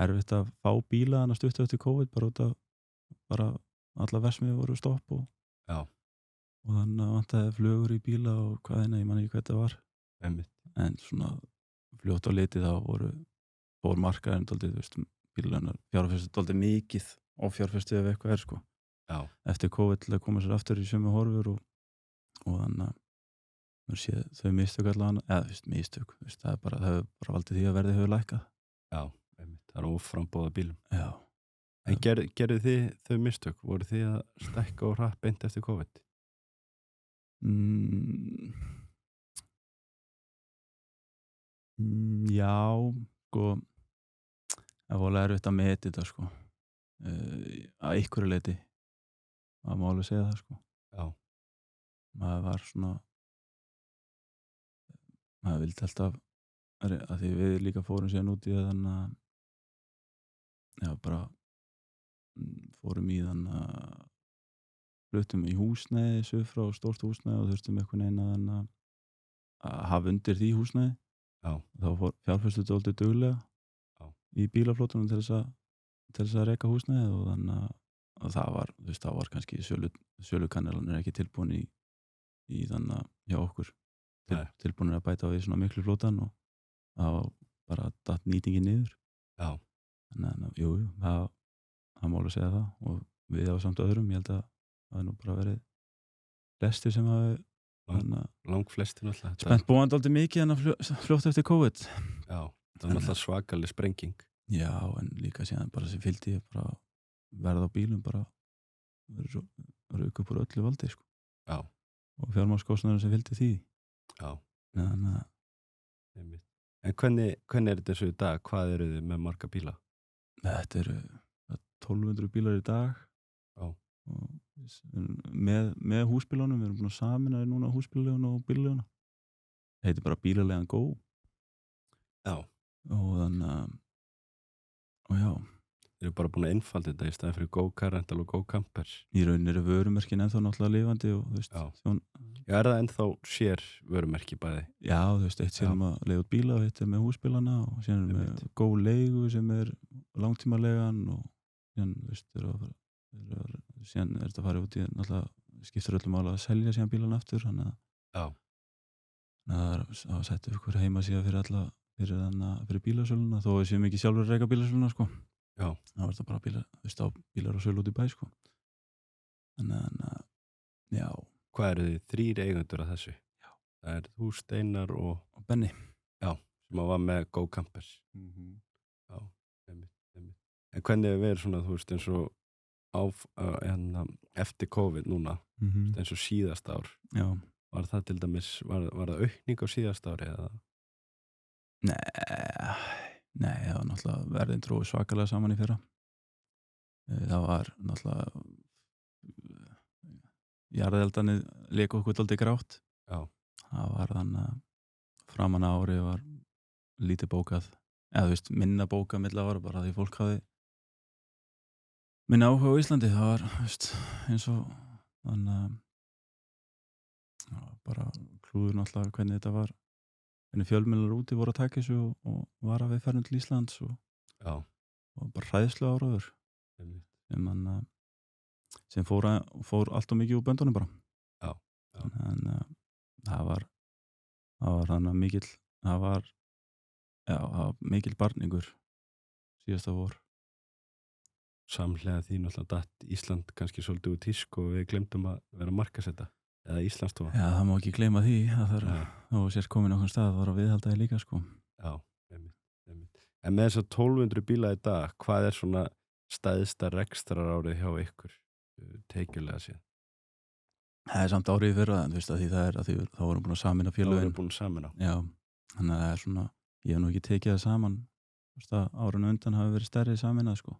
erfitt að fá bíla þannig að stuttu eftir COVID bara út af bara alla versmiðir voru stopp og þannig að vantaði flugur í bíla og hvað ég man ekki hvað þetta var. Einmitt. En svona fljótt á litið þá fór markaðurinn dálítið, þú veist, bílarnar fjárfestu dálítið mikið og fjárfestu ef eitthvað sko. Já. Eftir COVID til að koma sér aftur í sömu horfur og þannig að þau mistök allavega, eða þú veist, mistök, þú veist, það hefur bara valdið því að verðið hefur lækkað. Já, einmitt, það er óframbóða bílum. Já. En gerðu þið þau mistök? Voru þið að stækka og hratt beint eftir COVID? Já, sko, það var erfitt að meta þetta, sko, að einhverju leyti, það má alveg segja það, sko. Já. Maður var svona, maður vildi alltaf, að því við líka fórum síðan út í það, þannig að, já, bara fórum í þannig að fluttum í húsnæði, suður frá stórt húsnæði og þurftum einhvern veginn að hafa undir því húsnæði. Já. Þá fjárfestu dálítið duglega í bílaflotunum til þess að reka húsnæði og þannig að það var, þú veist, það var kannski sölukannelan ekki tilbúin í þannig að hjá okkur tilbúin að bæta á því svona miklu flotan og það var bara datt nýtingin niður. Já. Þannig að, jú, það má alveg segja það og við á samt öðrum, ég held að það nú bara verið flestir sem hafi Langflestir náttúrulega. Spennt búandi aldrei mikið en fljótt eftir COVID. Já, það var náttúrulega svakalig sprenging. Já, en líka síðan bara sem fylgdi bara verð á bílum bara rauk upp úr öllu valdi, sko. Já. Og fjármagnskostnaður sem fylgdi því. Já. En hvernig er þetta þessu í dag? Hvað eru þið með marga bíla? Þetta eru 1200 bílar í dag. Já. Og með húsbílunum, við erum búin að samina núna húsbílleguna og bílleguna. Það heitir bara bílalegan Go. Já. Og þannig að, og já. Þeir eru bara búin að einfalda þetta í staðin fyrir Go Car Rental og Go Campers. Í rauninni eru vörumerkin ennþá náttúrulega lifandi og þú veist. Já. Já, er það ennþá sér vörumerki bæði? Já, þú veist, eitt sem að leiða út bíla og eitt er með húsbílana og síðan er með Go leigu sem er langtímalegan og síðan, þú veist, síðan er þetta að fara út í náttúrulega skiptir öllum mála að selja síðan bílana aftur þannig að það er að setja ykkur heimasíða fyrir bílasöluna þó við séum ekki sjálfur að reka bílasöluna, sko. Já. Það var þetta bara bílar og sölu út í bæ, sko. Þannig að, já. Hvað eru þið? 3 eigendur af þessu? Já. Það er þú, Steinar og Benni. Já, sem var með Go Campers. Já, einmitt. En hvernig hefur verið svona, þú veist, eins og eftir COVID núna, eins og síðast ár? Já. Var það til dæmis, var það aukning á síðast ári eða? Nei, það var náttúrulega verðin dróðu svakalega saman í fyrra. Það var náttúrulega jarðeldarnir leika okkur dálítið grátt. Já. Það var þannig að framan ári var lítið bókað, eða þú veist, minna bókað milli ára bara því fólk hafði minna áhuga á Íslandi. Það var, þú veist, eins og þannig að bara klúður náttúrulega hvernig þetta var, hvernig fjölmiðlar úti voru að taka þessu og vara við ferðum til Íslands og bara hræðslu áraður sem fór allt og mikið úr böndunum bara. Já. En það var þannig að mikil barningur síðasta vor. Samhliða því náttúrulega datt Ísland kannski svolítið úr tísku og við glemdum að vera að markaðsetta eða Íslandsstofa. Já, það má ekki gleyma því að það er þá sér komin á hvern stað að það var að viðhalda því líka, sko. Já, einmitt. En með þess að 1200 bíla í dag, hvað svona stæðsta rekstrarárið hjá ykkur tekjulega séð? Það samt árið í fyrra, en þú veist að því það að því þá vorum búin að sameina Það voru félögin. búin saman á. Já, þannig að það svona, ég hef nú ekki tekið það saman, þú veist að árinu undan hafi verið stærri saminað, sko.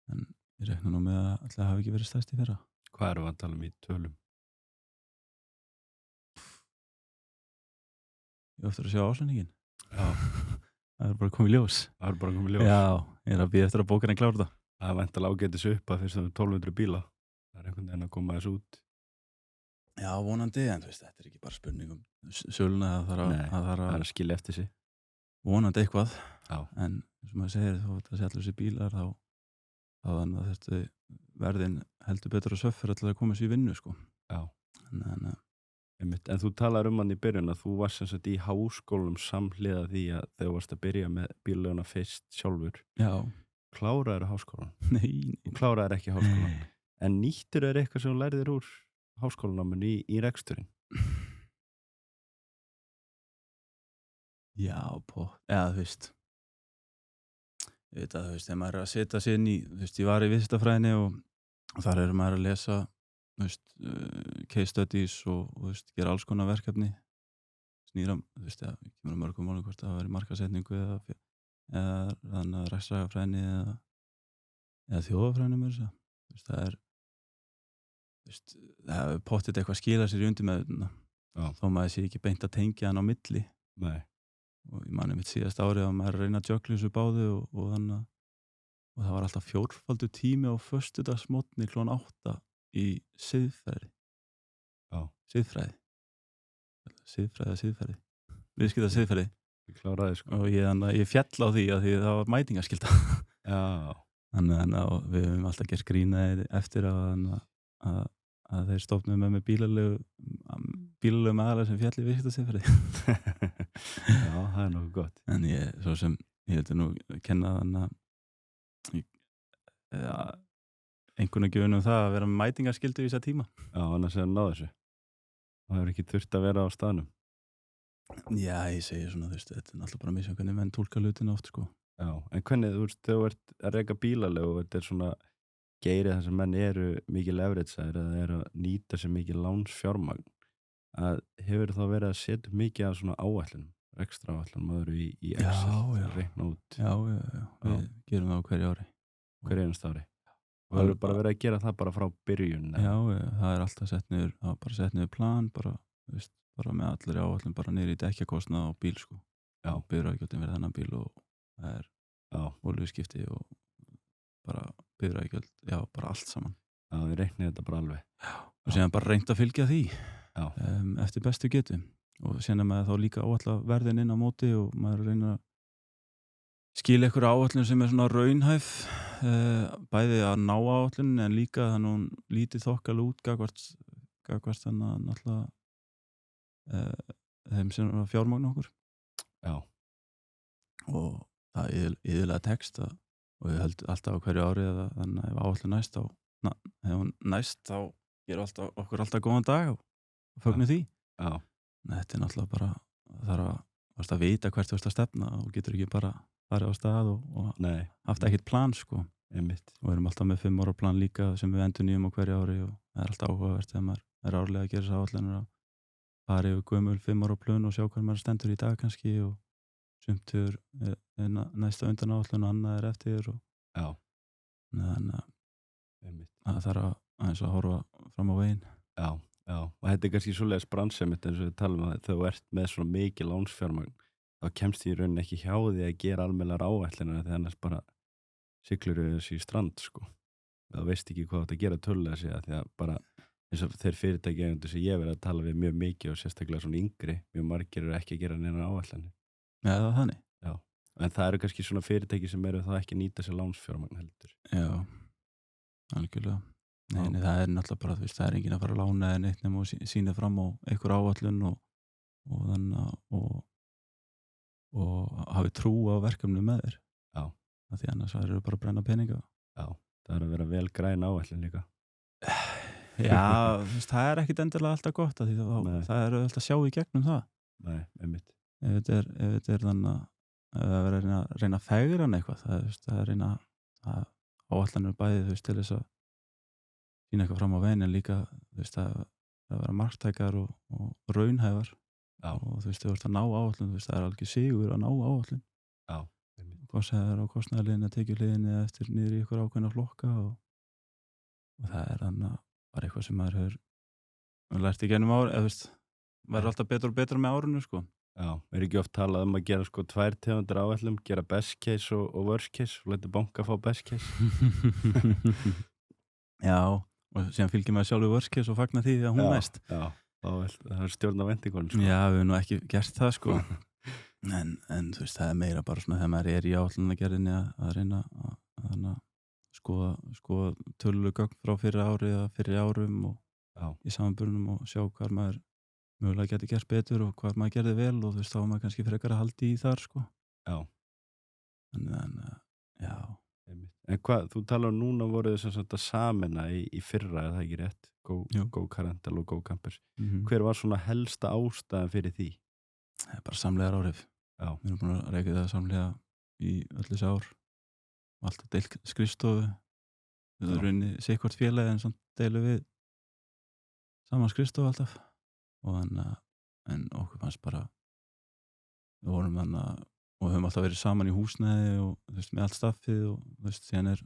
En ég rekna nú með að alltaf hafi ekki verið stærst í fyrra. Hvað erum við að tala í tölum? Ég eftir að sjá áslendingin. Já. Það bara komið ljós. Það bara komið ljós. Já, ég að býða eftir að bókarinn klára það. Það væntanlega ágætis upp að fyrst 1200 bíla. Það einhvern veginn að koma þessu út. Já, vonandi, en þú veist, þetta ekki bara spurning söluna að það að skilja eftir sig. Vonandi eitthvað. Já. En eins og maður segir, þó þetta sé allir þessi bílar, þá þannig að þetta verðin heldur betur að söffur alltaf að koma sér í vinnu, sko. Já. En þú talar hann í byrjun að þú varst sem sagt í háskólum samhliða því að þegar þú varst að byrja með bílleguna fyrst sjálfur. Já. Kláraðir háskólan? Nei. Þú kláraðir ekki háskólan. En nýttir eitthvað sem þú lærðir úr háskólanáminu í reksturinn? Já, eða þú veist. Ég veit að þú veist, þegar maður að setja sig inn í, þú veist, ég var í viðskiptafræðinni og þar maður að lesa, þú veist, case studies og þú veist, gera alls konar verkefni, snýra, þú veist, það kemur mörgum málum hvort það væri markaðssetningu eða þannig að rekstrarfræðinni eða þjóðafræðinni með þess að, þú veist, þú veist, það hefur pottið eitthvað að skila sér í undirmeðvitundina, þó maður sé ekki beint að tengja hann á milli. Nei. Og ég mani mitt síðast árið að maður reyna að jökla þessu báðu og þannig að og það var alltaf 4-faldur tími á föstudagsmorgni klukkan 8 í siðfræði. Já. Siðfræði. Viðskipta siðfræði. Ég kláraði, sko. Og ég fjall á því að því það var mætingaskylda. Já. Þannig að við höfum alltaf gert grínaði eftir að þeir stofnuðu með bílalegu aðalega sem fjalli viðskipta siðfræði. Já, það nokkuð gott. En ég heldur nú að kenna einhvern veginn það að vera með mætingaskyldu í þessa tíma. Já, annars að náðu þessu. Það hefur ekki þurft að vera á staðnum. Já, ég segi svona, þú veist, þetta náttúrulega bara misjafn hvernig menn túlka hlutina oft, sko. Já, en hvernig, þú veist, þegar þú ert að reka bílalegu og þetta svona geirið þar sem menn eru mikið leverage-sæðir eða eru að nýta sér mikið lánsfjármagn, að hefur þá verið að setja mikið af svona áætlunum, ekstra áætlunum öðru í Excel, reikna út? Já, við gerum það á hverju ári. Hverju einasta ári? Og það eru bara verið að gera það bara frá byrjun? Já, það alltaf sett niður plan, bara með allir áætlun, bara niður í dekkjakostnað á bíl, sko. Já. Bifreiðagjöldin verið þennan bíl og það olíuskipti og bara bifreiðagjöld, já, bara allt saman. Já, við reiknum þetta bara alveg. Já, og síðan bara reynt að fylgja því. Já. Eftir bestu getu og síðan maður þá líka áætla verðin inn á móti og maður reyna að skila einhverju áætlun sem svona raunhæf, bæði að ná áætlun en líka þannig hún lítið þokkal út gagvart þannig að náttúrulega þeim sem fjármagn okkur. Já. Og það iðulega text og við höldum alltaf á hverju ári eða þannig að ef áætlun næst þá gerum okkur alltaf góðan dag og fögnum því. Já. Þetta náttúrulega bara þarf að vita hvert þú ert að stefna og getur ekki bara farið á stað og haft ekkert plan, sko. Einmitt. Og við erum alltaf með 5 ára plan líka sem við endurnýjum á hverju ári og það alltaf áhugavert þegar maður árlega að gera þess áætlanir að fara yfir gömul 5 ára plön og sjá hvað maður stendur í dag kannski og sumt næsta undan áætlun og annað eftir og þannig að það þarf aðeins að horfa fram á veginn. Já, og þetta kannski svoleiðis brannsemitt eins og við talum að þegar þú ert með svona mikið lánsfjármagn þá kemst í rauninni ekki hjá því að gera almennilegar áætlanir þegar annars bara siglur þessi í strand, sko. Það veist ekki hvað þetta gera tölulega sig að því að bara eins og þeir fyrirtæki eigendur sem ég verið að tala við mjög mikið og sérstaklega svona yngri, mjög margir eru ekki að gera neina áætlanir. Já, það þannig. Já, en það eru kannski svona fyrirtæki sem eru þá ekki að nýta sér lánsfjármagn heldur. Já, algjörlega. Nei, það náttúrulega bara, þú veist, það enginn að fara að lána eða neitt nema og sína fram á einhver áætlun og þannig og hafi trú á verkefni með þér. Já. Því annars það eru bara að brenna peninga. Já, það er að vera vel græn áætlun líka. Já, þú veist, það ekkit endilega alltaf gott því það alltaf sjá í gegnum það. Nei, einmitt. Ef þetta er þannig að reyna að fegra hann eitthvað, það, þú veist, það er reyna að áætlanir bæði, þú veist, til þess að sýna eitthvað fram á veginn en líka, þú veist, að vera marktækar og raunhæfar Já, og þú veist, þú ert að ná áætlun, þú veist, það er alveg sigur að ná áætlun já, einmitt. hvort sem það er á kostnaðarliðinni, tekjuliðinni eða eftir niður í ykkur ákveðna flokka og það er þannig bara eitthvað sem maður hefur lært í gennum ári, eða þú veist, verður alltaf betur og betur með árinu, sko. Já, ekki oft talað að gera sko 2 tegundir áætlum, gera best case og worst case og leta banka fá best case. Já, og síðan fylgjum maður sjálfur worst case og fagna því að hún næst. Já, það er stjórn á vendingunum, sko. Já, við hefum nú ekki gert það, sko. en þú veist, það er meira bara svona þegar maður í áætlunargerðinni að reyna að skoða töluleg gögn frá fyrri ári eða fyrri árum og í samanburðunum og sjá hvað maður mögulega geti gert betur og hvað maður gerði vel og þú veist, þá var maður kannski frekar að haldi í þar, sko. Já. En já. En hvað, þú talar núna voruð þess að sameina í fyrra, er það ekki rétt? Go Carental og Go Campers. Hver var svona helsta ástæðan fyrir því? Það er bara samlegar áhrif. Já. Við erum búin að reykja það samlega í öll þessi ár og alltaf deilt skrifstofu. Við erum rauninni sikkvort félagi en samt deilum við saman skrifstofu alltaf og en okkur fannst bara við vorum og við höfum alltaf verið saman í húsnæði og þú veist, með allt staffið og þú veist, síðan er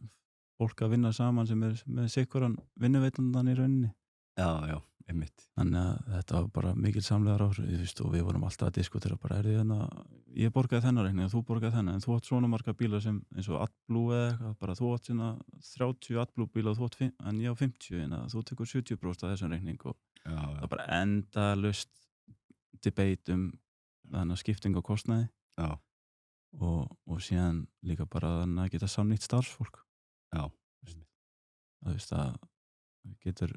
fólk að vinna saman sem er með sikkvoran vinnuveitandan í rauninni. Já, einmitt. Þannig að þetta var bara mikil samlegar áhrif, þú veist, og við vorum alltaf að diskutera bara, ég borgaði þennan reikning og þú borgaði þennan, en þú átt svona marga bíla sem eins og AdBlue eða eitthvað, bara þú átt sína 30 AdBlue bíla og þú átt en ég á 50, en þú tekur 70% af þessum reikning og það var bara endalaust debate þannig að skipting á kostnaði. Já. Og síðan líka bara þannig að geta samnýtt starfsfólk. Já. Þú veist að getur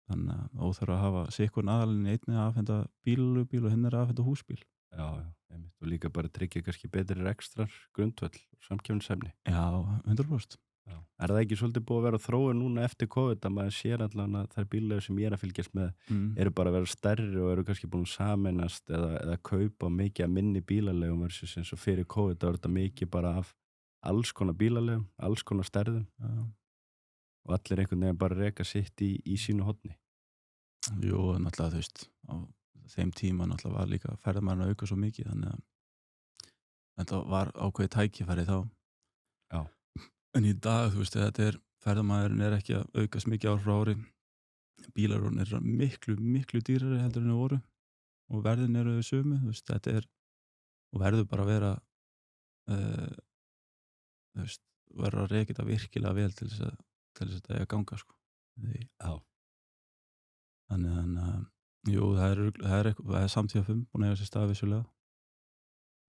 þannig að óþarf að hafa sikkurinn aðalinn í einni að afhenda bílubíl og hinn að afhenda húsbíl. Já, einmitt. Og líka bara tryggja kannski betri rekstrar, grundvöll, samkeppnishæfni. Já, 100%. Já. Er það ekki svolítið búið að vera þróun núna eftir COVID að maður sér allan að þær bílalegur sem ég er að fylgjast með eru bara að vera stærri og eru kannski búin að sameinast eða kaupa mikið að minni bílalegum versus eins og fyrir COVID það var þetta mikið bara af alls konar bílalegum, alls konar stærðum. Já. Og allir einhvern veginn bara reka sitt í sínu horni. Jú, náttúrulega þú veist á þeim tíma náttúrulega var líka ferðamæðurinn að auka svo mikið þannig að þetta var ákveðið tækifæri þá. Já. En í dag, þú veist, ferðamæðurinn er ekki að aukast mikið ár frá ári. Bílarinn er miklu, miklu dýrari heldur en þau voru og verðin eru sömu, þú veist, þetta og verður bara að vera þú veist, verður að reka þetta virkilega vel til þess að þetta er að ganga, sko. Já. Þannig að jú, það er samtíðafum búin að eiga sér stað vissulega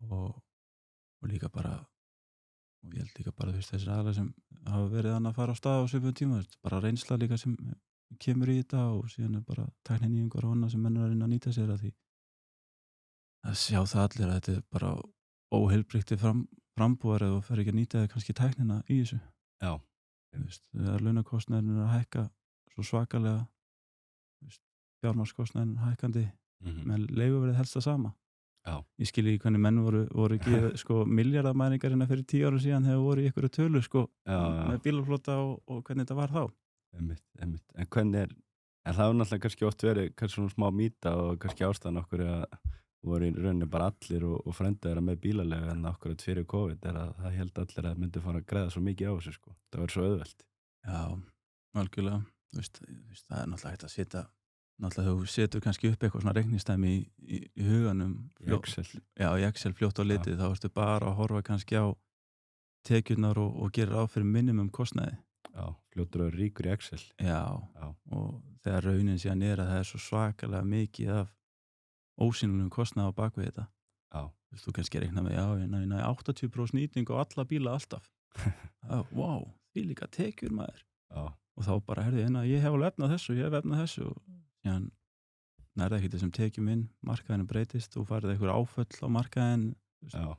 og líka bara og ég held líka bara þú veist þessir aðalega sem hafa verið að fara á stað á svipuðum tíma, bara reynsla líka sem kemur í þetta og síðan er bara tækninýjungar og annað sem menn er að reyna að nýta sér að því að sjá það allir að þetta er bara óheilbrigti frambúðar eða þú fer ekki að nýta kannski tæknina í þessu. Já. Þú veist, þegar launakostnaðurinn er að hækka svo svakalega fjármagnskostnaðurinn hækkandi menn leiguverðið helst það sama. Já. Ég skil ekki hvernig menn voru ekki sko milljarðamæringarina fyrir 10 árum síðan þegar voru í einhverju tölu sko með bílaflota og hvernig þetta var þá. Einmitt. En hvernig en það var náttúrulega kannski oft verið kannski svona smá mýta og kannski ástæðan okkur að voru í rauninni bara allir og frendið þeirra með bílalega en okkur fyrir COVID er að það held allir að myndi fara að græða svo mikið á þessu sko. Það var svo auðvelt. Já, algjörlega. Þú veist, það er náttúrulega hægt að setja náttúrulega þú setur kannski upp eitthvað svona reikningsdæmi í huganum í Excel. Já, í Excel fljótt á litið, þá ertu bara að horfa kannski á tekjurnar og gera ráð fyrir minimum kostnaði. Já, fljótur og ríkur í Excel. Já, og þegar raunin síðan er að það er svo svakalega mikið af ósýnilegum kostnaði á bakvið þetta. Já. Þú kannski reikna með, ég næ 80% nýting á alla bíla alltaf. Wow, því líka tekjur maður. Já. Og þá bara ég hef alveg efnað þessu, ég hef efnað þessu og síðan nærða ekki þessum tekjum inn, markaðinu breytist, þú farið eitthvað áföll á markaðin,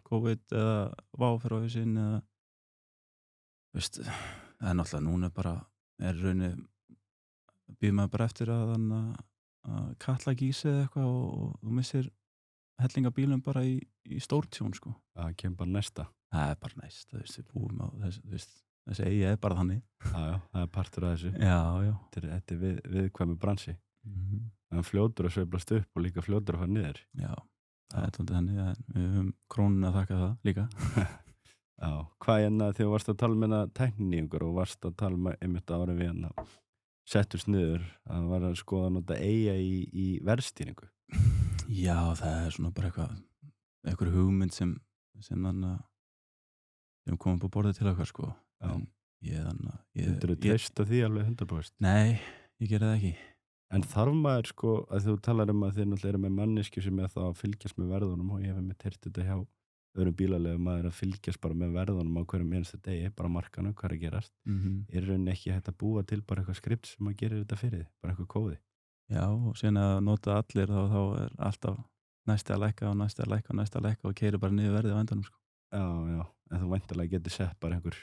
COVID eða váfer á hausinn eða veist, það er náttúrulega núna bara raunin býð maður bara eftir að kalla gísi eða eitthvað og þú missir hellinga bílum bara í stórtjón sko. Það kemur bara næsta. Það bara næst, þú veist, við búum á þessi eigi bara þannig. Já, það partur af þessu. Já. Þetta viðkvæmi bransi. Það fljótur að sveiflast upp og líka fljótur að fara niður. Já, það tóndið þannig að við höfum krónuna að þakka það líka. Já, hvað þegar þú varst að tala tækninýjungur og varst að tala einmitt árið við settust niður að var að skoða að nota eiga í verðstýringu. Já, það svona bara eitthvað hugmynd sem kom upp á borðið til okkar sko. Þú treysta því alveg 100%? Nei, ég gera það ekki. En þarf maður sko að þú talar að þið náttúrulega eru með manneski sem þá að fylgjast með verðunum og ég hef með heyrt þetta hjá öðrum bílalegum maður að fylgjast bara með verðunum á hverjum einasta degi, bara markanu, hvað er að gerast. Er rauninni ekki hægt að búa til bara eitthvað skript sem að gera þetta fyrir þig, bara eitthvað kóði? Já, og síðan að nota allir þá er alltaf næsti að lækka og keyrir bara niður verðið á endanum sko. Já, en þú væntanlega getur sett bara einhver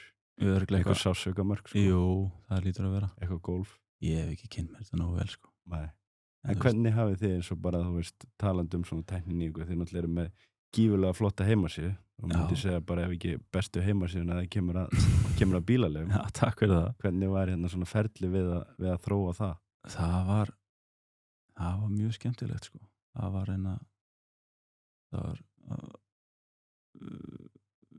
sásaukamörk sko. Jú, það lítur að vera. Eitthvað golf. Ég hef ekki kynnt mér þetta nógu vel sko. Nei. En hvernig hafið þið eins og bara, þú veist, talandi svona tækninýjungu, þið náttúrulega eru með gífurlega flotta heimasíðu og myndi segja bara ef ekki bestu heimasíðun að það kemur að bílalegum. Já, takk fyrir það. Hvernig var svona ferli við að þróa það? Það var mjög skemmtilegt sko.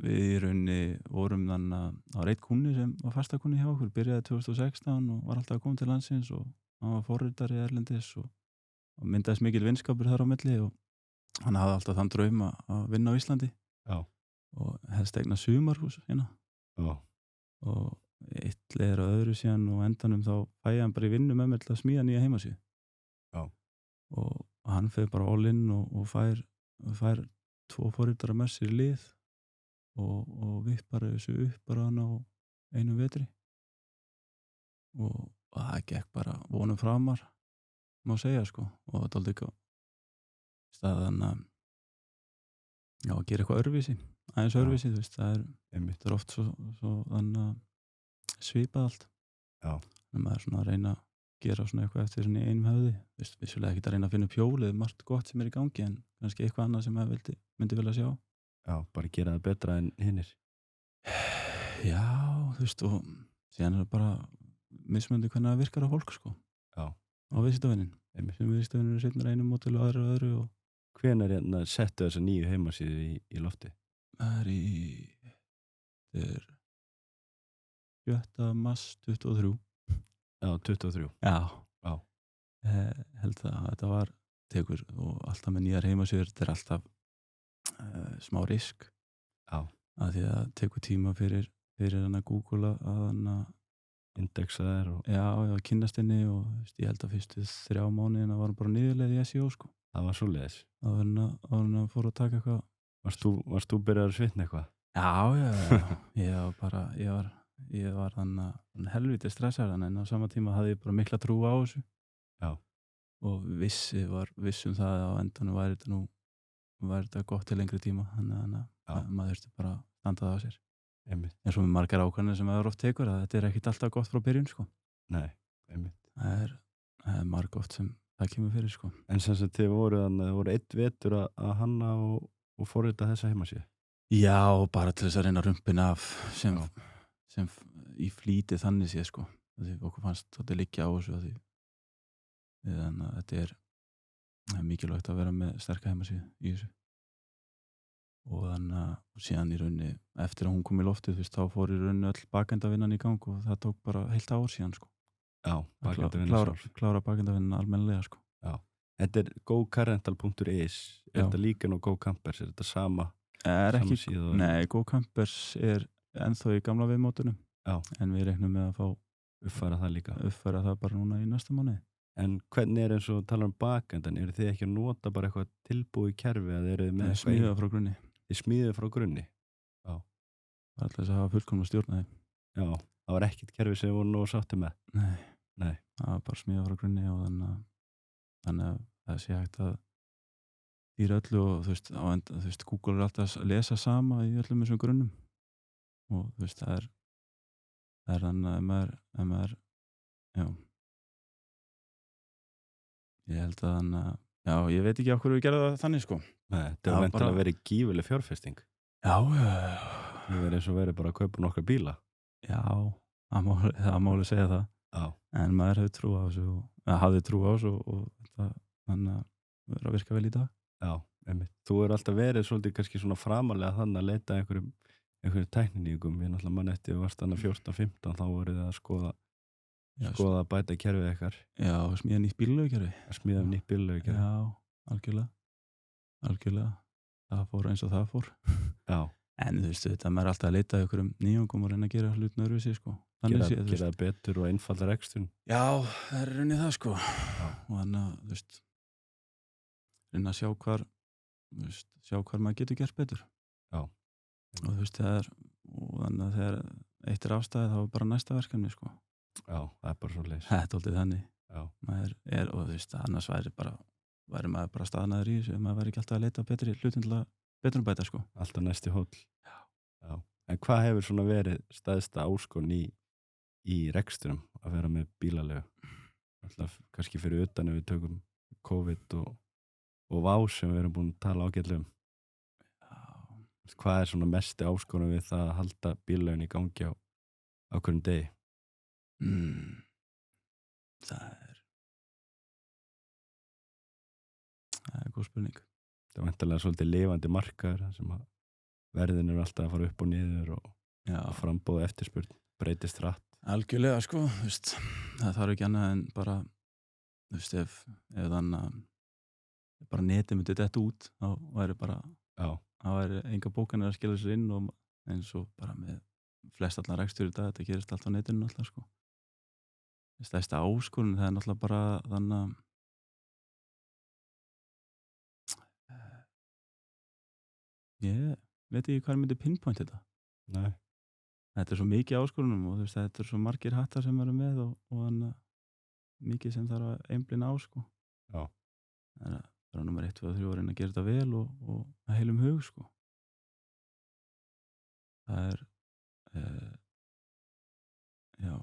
Við í rauninni vorum þannig að það var einn kunni sem var fastakunni hjá okkur, byrjaði 2016 og var alltaf að koma til landsins og hann var forritari erlendis og myndaðist mikil vinskapur þar á milli og hann hafði alltaf þann draum að vinna á Íslandi. Já. Og helst eigna sumarhús hérna. Já. Og eitt leiðir á öðru síðan og endanum þá fæði hann bara í vinnu með mér til að smíða nýja heimasíðu. Já. Og hann fer bara all in og fær 2 forritara með sér í lið og vippar þessu upp bara hann á einu vetri. Og það gekk bara vonum framar, má segja sko. Og það er aldrei staðan að gera eitthvað aðeins öðruvísi, þú veist, það er oft svo þannig að svipað allt. Já. En maður svona að reyna að gera svona eitthvað eftir svona í einum höfði, þú veist, vissulega ekki að reyna að finna upp hjólið, margt gott sem er í gangi en kannski eitthvað annað sem maður myndi vilja sjá. Já, bara gera það betra en hinnir. Já, þú veist, og síðan er það bara mismunandi hvernig það virkar á fólk sko. Já. Á viðskiptavininn. Sem viðskiptavininn er seinna einu mótil og öðru og hvenær settu þessa nýju heimasíðu í lofti? Það er 7. mars 23. Já, 23. Já. Held að þetta tekur og alltaf með nýjar heimasíður, þetta er alltaf smá risk. Já. Að því að tekur tíma fyrir hann að Google að hann að indexa þær og já, kynnast henni og ég held að fyrstu 3 mánuðina var hann bara niðurleið í SEO sko. Það var svoleiðis. Það var hann að fór að taka eitthvað. Varst þú byrjað að svitna eitthvað? Já. Ég var hann helviti stressaður en á sama tíma hafði ég bara mikla trú á þessu. Já. Og viss það að á endanum væri þetta gott til lengri tíma. Þannig að maður þurfti bara að standa það á sér. Einmitt. En svo með margar ákvarðanir sem maður oft tekur að þetta er ekkit alltaf gott frá byrjun sko. Nei, einmitt. Það er margoft sem það kemur fyrir sko. En sem sagt þið voru einn vetur að hanna og forrita þessa heimasíðu? Já, bara til þess að reyna rumpin af sem í flýti þannig séð sko. Því okkur fannst þetta liggja á þessu þannig að þetta er mikilvægt að vera með sterka heimasíðu í þessu. Og síðan í rauninni eftir að hún kom í loftið, þá fór í rauninni öll bakendavinnan í gang og það tók bara heilt ár síðan sko. Já, bakendavinnan klára bakendavinnan almennilega sko. Já. Þetta er gocarental.is. Er þetta líka nú GoCampers? Er þetta sama? Nei, GoCampers er ennþá í gamla viðmótunum. Já. En við reiknum með að fá uppfæra það líka. Uppfæra það bara núna í næsta mánuði. En hvernig eins og tala bakendan? Eru þið ekki að nota bara eitthvað tilbúið kerfi að eru með smíðað frá grunni? Þið smíðið frá grunni? Já. Það er alltaf þess að hafa fullkomna stjórnaði. Já, það var ekkert kerfi sem voru nógu sátti með? Nei. Það var bara smíðað frá grunni og þannig að það sé hægt að dýra öllu og þú veist, Google er alltaf að lesa sama í öllum þessum grunnum og þú veist, það er þannig að ef maður já. Ég held að Já, ég veit ekki á hverju við gerðum það þannig sko. Nei, þetta Já, hefur væntanlega bara- verið gífurleg fjárfesting. Já, Það verið eins og verið bara að kaupa nokkra bíla. já, það má alveg segja það. Já, En maður hefði trú á þessu hafði trú á þessu og þetta þannig að vera að virka vel í dag. já, einmitt. Þú hefur alltaf verið svolítið kannski svona framalega þannig að leita að einhverjum tækninýjungum. Ég náttúrulega mann eftir við varst þannig 14-15 þá voruð þið að skoða að bæta kerfið ykkar. Já, smíða nýtt bílaukerfi. Að smíða nýtt bílaukerfi. Já, algjörlega. Það fór eins og það fór. Já. En þú veist, þetta maður er alltaf að leita að einhverjum nýjungum og reyna að gera hlutin öðruvísi sko. Gera það betur og einfaldar reksturinn. Já, það er raunin það sko. Já. Og þannig að, þú veist, reyna að sjá hvar maður getur gert betur. Já. Og þú veist, og þannig að þegar eitt er afstæðið þá er bara næsta verkefni sko. Já, það er bara svo leys. Það er doldið þannig. Já. Og þú veist, annars væri maður bara staðnaður í þessu, maður væri ekki alltaf að leita betri hlutin til að betrumbæta sko. Alltaf næsti hóll. Já. En hvað hefur svona verið stæðsta áskorun í reksturum að vera með bílalegu? Alltaf kannski fyrir utan ef við tökum COVID og vá sem við erum búin að tala ágætlega um. Já. Hvað er svona mesti áskorun við það að halda bílalegun í gangi á hverjum degi? Það er góð spurning. Það er væntanlega svolítið lifandi markaður sem að verðin eru alltaf að fara upp og niður og frambóð eftirspurn breytist hratt. Algjörlega sko, þú veist, það þarf ekki annað en bara, þú veist, ef þannig bara netið myndi þetta út, þá væri bara, það væri enga bókanir að skila sér inn og eins og bara með flest allar rekstur í dag, þetta gerist allt á netinu alltaf sko. Stærsta áskorun, það er náttúrulega bara þannig að ég veit ekki hvað myndi pinpoint þetta. Nei. Þetta er svo mikið áskorunum og þú veist, þetta er svo margir hattar sem eru með og þannig mikið sem þarf að einblína á sko. Já. Það er bara nummer 1, 2 og 3 að reyna að gera þetta vel og að heilum hug sko. Það er já,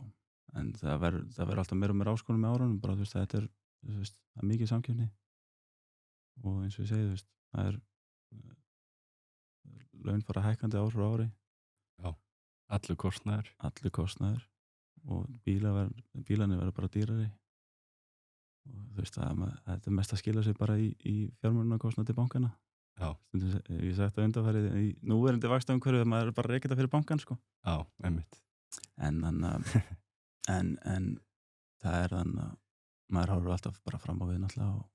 en það verður alltaf meira og meira áskorunum með árunum bara þú veist, þetta er, þú veist, það er mikið samkeppni og eins og ég segi, þú veist, það er laun fara hækkandi ár frá ári. Já, allur kostnaður og bílarnir verður bara dýrari og þú veist þetta er mest að skila sig bara í fjármögnunarkostnað til bankana. Já. Ég sagt að undanfarið í núverandi vaxtaumhverfi að maður er bara að reka þetta fyrir bankan sko. Já, einmitt. En það er þannig að maður horfir alltaf bara fram á við náttúrulega og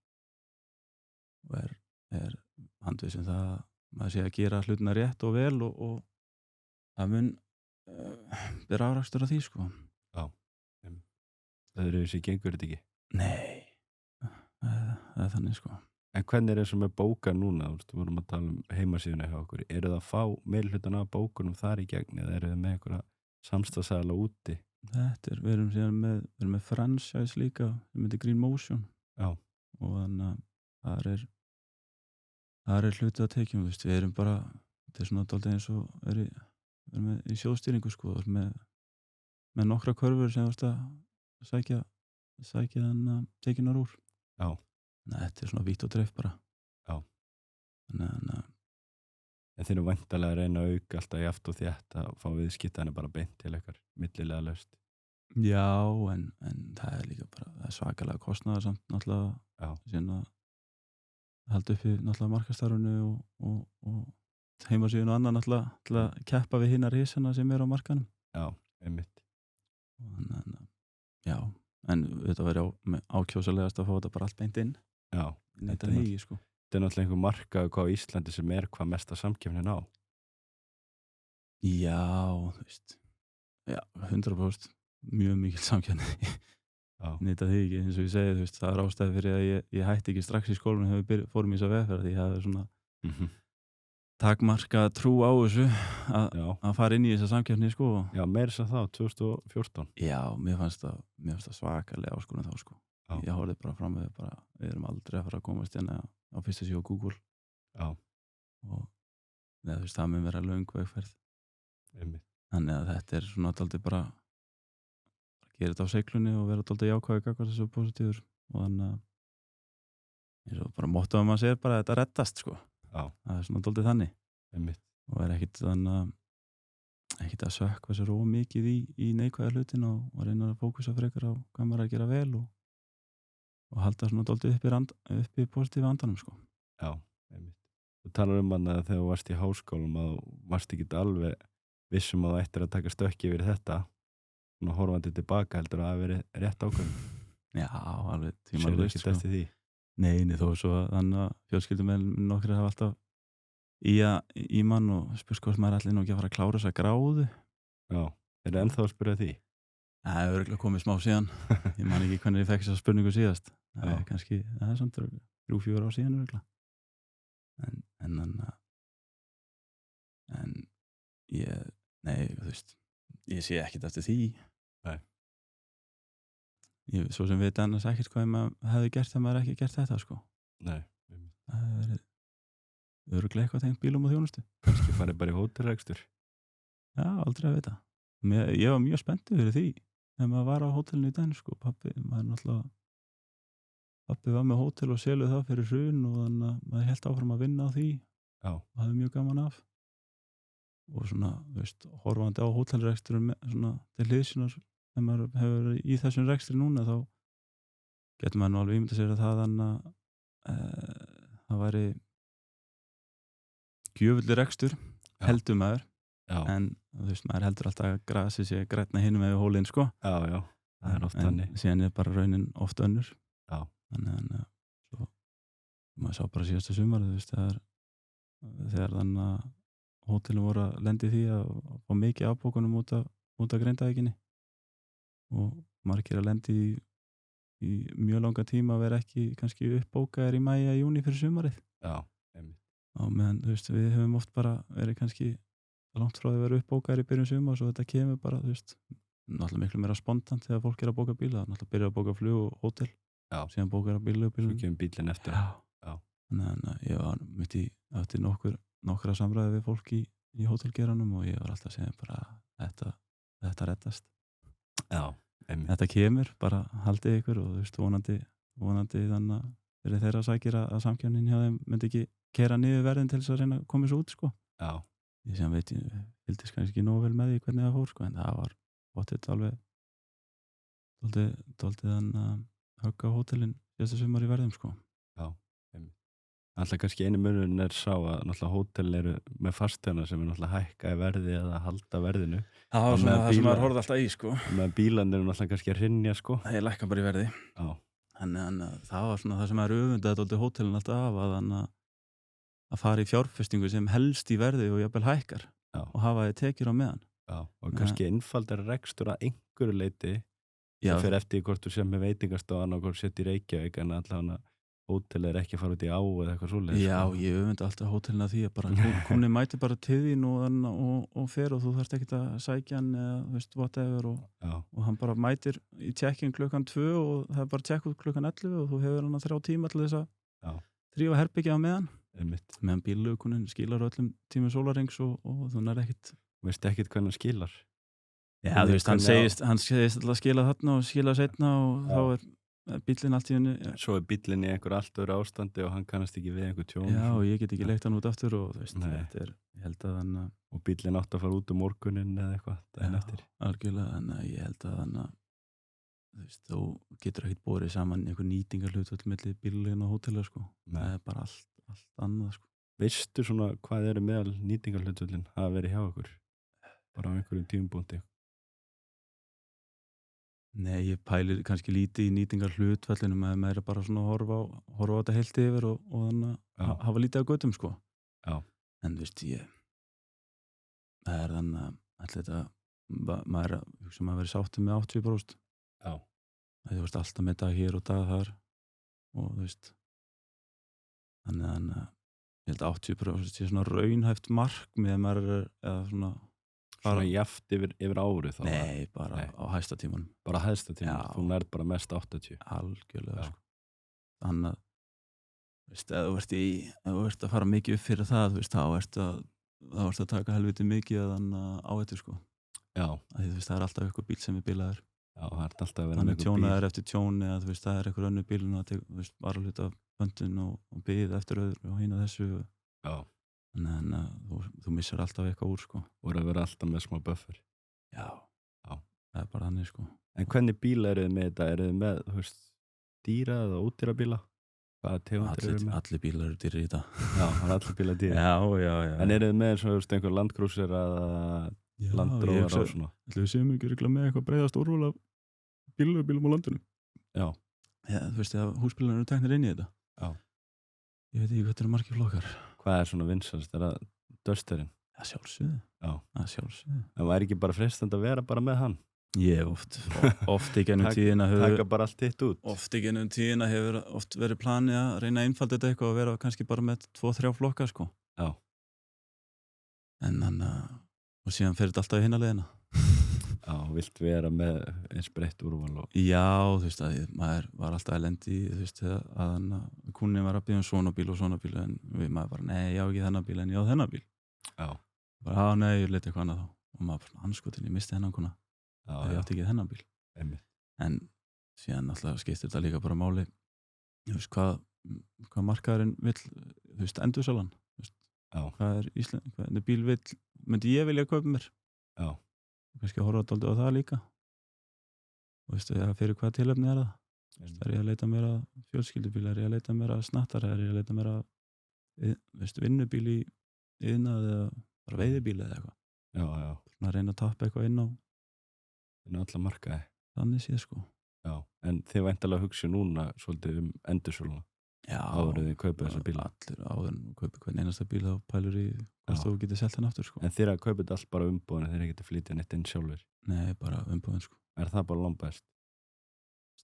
er handviss um það að maður sé að gera hlutina rétt og vel og það mun bera árakstur af því sko. Já, það eru þessi gengur þetta ekki? Nei, það er þannig sko. En hvernig er eins og með bókar núna? Þú vorum að tala um heimasíðuna hjá okkur. Eru það að fá meirihlutan af bókunum þar í gegn eða eru þið með einhverja samstagsæla úti? Við erum með franchise líka sem heitir Green Motion. Já. Og þannig að það er hluti að tekjum, við erum bara, þetta er svona dálítið eins og við erum með í sjóðstýringu sko, með nokkra körfur sem þú veist að sækja tekinar úr. Já. Þannig að þetta er svona vítt og dreif bara. Já. Þannig að En þeir eru væntanlega að reyna að auka alltaf jaft og þétt að fá viðskiptana bara beint til eitthvað millilega laust. Já, en það er líka bara, það er svakalega kostnaðar samt náttúrulega síðan að halda uppi náttúrulega markastarfinu og heimasíðun og annað náttúrulega til að keppa við hinnar risana sem eru á markanum. Já, einmitt. Já, en þetta væri ákjósalegast að fá þetta bara allt beint inn. Já. Þetta er hegi sko. Þetta er náttúrulega einhver markaðu hvað á Íslandi sem er hvað mesta samkeppnin á. Já, þú veist. Já, 100% mjög mikil samkeppni. Já. Nýta því ekki, eins og ég segi, þú veist, það er ástæði fyrir að ég hætti ekki strax í skólanum þegar við fórum í þessa vegferð því ég hafði svona takmarka trú á þessu að fara inn í þessa samkeppni sko. Já, meira sem þá, 2014. Já, mér fannst það svakalega áskorun þá sko. Já. Ég horfði bara fram með við erum aldrei að fara að komast hérna á fyrsta síðu á Google. Já. Og þú veist, það mun vera löng vegferð. Einmitt. Þannig að þetta er svona dálítið bara gera þetta á seiklunni og vera dálítið jákvæður gagnvart þessu positífur og þannig eins og bara motto að maður segir bara að þetta reddast sko. Já, Það svona dálítið þannig einmitt. og ekkit ekkit að sökkva sér mikið í neikvæða hlutin og reyna að fókusa frekar á hvað maður er að gera vel og halda svona dálítið upp í positífa andanum sko. Já, einmitt. Þú talar hann að þegar þú varst í háskólum að þú varst ekki alveg vissum að þú ættir að taka stökki yfir þetta. Svona horfandi tilbaka heldur að það hafi verið rétt ákvörðun. Já, alveg Sérðu tímalaust ekkert eftir því? Nei, þó svo að þannig að fjölskyldumennir nokkrir hafa alltaf í mann og spurt hvort maður ætli nú ekki að fara að klára þessa gráðu. Já, eru ennþá að spyrja því? Það hefur örugglega komið smá síðan. Ég man ekki hvernig ég fekk þessa spurningu síðast. Það Já. er kannski, það er samt 3-4 ár síðan örugglega. En þú veist, ég sé ekkert eftir því. Nei. Ég svo sem veit annars ekkert hvað maður hefði gert ef maður ekki gert þetta sko. Nei. Það hefði verið örugglega eitthvað tengt bílum og þjónustu. Kannski farið bara í hótelrekstur. Já, aldrei að vita. Ég var mjög spenntur fyrir því þegar maður var á hótelinu í dag sko. Pabbi var með hótel og seluð það fyrir hrun og þannig að maður hélt áfram að vinna á því. Já. Og hafði mjög gaman af. Og svona, þú veist, horfandi á hótelreksturum svona til hliðsjónar þegar maður hefur verið í þessum rekstri núna þá getur maður nú alveg ímyndað sér að það væri gjöfulli rekstur, Já. heldur maður. Já. En þú veist, maður heldur alltaf að grasið sé grænna hinum með hólinn sko. Já. Það er oft En þannig. síðan er bara raunin oft önnur. Já. Þannig að svo maður sá bara síðasta sumar, þú veist, þegar þannig að hótelin voru að lendi því að fá mikið afbókunum út af Grindavíkinni og margir að lendi í mjög langa tíma að vera ekki kannski uppbókaðir í maí eða júní fyrir sumarið. Já, einmitt. Og meðan, þú veist, við höfum oft bara verið kannski langt frá því að vera uppbókaðir í byrjun sumar og þetta kemur bara, þú veist, náttúrulega miklu meira spontant þegar fólk er að bóka bíla, náttúrulega byrja að bóka flug og hótel, Já. síðan bókar að bíla og Svo bílum. kemur bílinn eftir. Já. Þannig að ég var mitt eftir nokkra samræði við fólk í hótelgeranum og ég var alltaf að segja bara þetta reddast. Já, einmitt. Þetta kemur, bara haldið ykkur og þú veist, vonandi þannig að fyrir þeirra sækir að samkjöfnin hjá þeim myndi ekki keyra niður verðin til þess að reyna að koma svo út sko. Já. Ég sem veit, ég fylgdist kannski ekki nógu vel með því hvernig það fór sko, en það var bóttið alveg dálítið þannig að högga á hótelin síðasta sumar í verðum sko. Já, einmitt. Alltaf kannski einu munurinn er sá að náttúrulega hótel eru með fastegna sem er náttúrulega hækka í verði eða halda verðinu. Það var svona það sem maður horfði alltaf í sko. Með bílarnir eru náttúrulega kannski að hrynja sko. Það lækka bara í verði. Já. Þannig að það var svona það sem maður öfundaði dálítið hótelin alltaf af að fara í fjárfestingu sem helst í verði og jafnvel hækkar. Já. Og hafa þið tekjur á meðan. Já, og kannski einfaldar rekstur að einhverju leyti. Það fer eftir hvort þú sem með veitingastofan og hvort sett í Reykjavík en allavega hótel er ekki að fara út í á eða eitthvað svoleiðis. Já, ég öfunda alltaf hótelina því að bara kúnni mæti bara til þín og fer og þú þarft ekkert að sækja hann eða þú veist, whatever og hann bara mætir í check-in klukkan 2 og það er bara check-out klukkan 11 og þú hefur hann að 3 tíma til þess að þrífa herbyggja á meðan. Meðan bíllaukunin skilar öllum tímum sólarrings og þú nær ekkert. Veistu ekkert hvernig hann skilar? Já, þú veist, hann segist alltaf að skila þarna og skila setna og þá er bíllinn allt í henni. Svo er bíllinn í einhver allt öðru ástandi og hann kannast ekki við einhver tjón. Já, og ég get ekki leitt hann út aftur og þú veist, þetta er, ég held að hann og bíllinn átt að fara út morguninn eða eitthvað daginn eftir. Algjörlega, þannig að ég held að hann þú veist, þú getur ekkert borið saman einhver nýtingarhlutfall milli bíllegin og hótela sko. Það er bara allt annað sko. Veistu svona hvað eru meðal nýtingarhlutfallin að vera hjá okkur? Bara á einhverjum tímapunkti? Nei, ég pælir kannski lítið í nýtingarhlutfallinu með meira bara svona að horfa á þetta heilt yfir og þannig að hafa lítið á götum sko. Já. En þú veist, það er þannig að allir þetta, maður verið sáttur með 80%. Já. Þú veist, alltaf með dag hér og dag þar og þú veist, þannig að ég held að 80% sé svona raunhæft markmið maður eða svona jaft yfir árið þá? Nei, bara á hæsta tímanum. Bara á hæsta tímanum? Þú nærð bara mest 80? Algjörlega, sko. Þannig að, þú veist, ef þú ert að fara mikið upp fyrir það, þú veist, þá ertu að taka helviti mikið þannig á þetta, sko. Já. Því, þú veist, það er alltaf eitthvað bíl sem er bilaður. Já, það er alltaf að vera Þannig með einhver bíl. tjónaðir eftir tjóni að það einhver önnur bílun að bara hluta pöntun og bíð eftir öðru og hína þessu. Já. Þannig að þú missar alltaf eitthvað úr, sko. Voru að vera alltaf með smá buffer. Já. Já. Það er bara þannig, sko. En hvernig bíla eru þið með þetta? Eru þið með, þú veist, dýra eða útdýra bíla? Hvaða tegundir eru þið með? Allir bílar eru dýrir í þetta. Já, það er allir bílar dýrir. Já. En eru þið með eins og, þú veist, einhver landkrúsir eða landróðar og svona? Við séum ekki örugglega með eitthvað breiðast úrval af bílum á landinu. Já. Þú veist, að húsbílarnir eru teknir inn í þetta. Já. Ég veit ekki hvað þetta eru margir flokkar. Hvað er svona vinsælst? Er það Dusterinn? Já, sjálfsögðu. Já. Það sjálfsögðu. En væri ekki bara frestandi að vera bara með hann? Ég oft í gennum tíðina Taka bara allt hitt út? Oft í gennum tíðina hefur oft verið planið að reyna að einfalda þetta eitthvað og vera kannski bara með 2-3 flokka, sko. Já. En og síðan fer þetta alltaf í hina leiðina. Já, vilt vera með eins breytt úrval og... Já, þú veist að maður var alltaf elendi, þú veist, að kúnni var að biðja svona bíl en maður bara, nei, ég á ekki þennan bíl en ég á þennan bíl. Já. Bara, nei, ég leti eitthvað annað þá. Og maður bara, anskotin, ég misti þennan kuna. Ég átti ekki þennan bíl. Einmitt. En síðan alltaf skiptir þetta líka bara máli, þú veist, hvað markaðurinn vill, þú veist, endursalan. Já. Hvernig bíl myndi ég vilja kaupa mér? Já. Kannski að horfa dálítið á það líka. Og veistu, fyrir hvað tilefni er það? Er ég að leita mér að fjölskyldubíl, er ég að leita mér að snattara, er ég að leita mér að vinnubíl í iðnað eða bara veiðibíl eða eitthvað. Já. Svona að reyna að tappa eitthvað inn á alla markaði. Þannig séð, sko. Já, en þið væntanlega hugsa núna svolítið endursöluna. Já. Áður þið kaupið þessa bíla. Allir áður en kaupið hvern einasta bíl þá pælur í hvort þú getur selt hann aftur, sko. En þið kaupið þetta allt bara umbúðin, þið ekki að flytja neitt inn sjálfur? Nei, bara umbúðin, sko. Er það bara langbæst?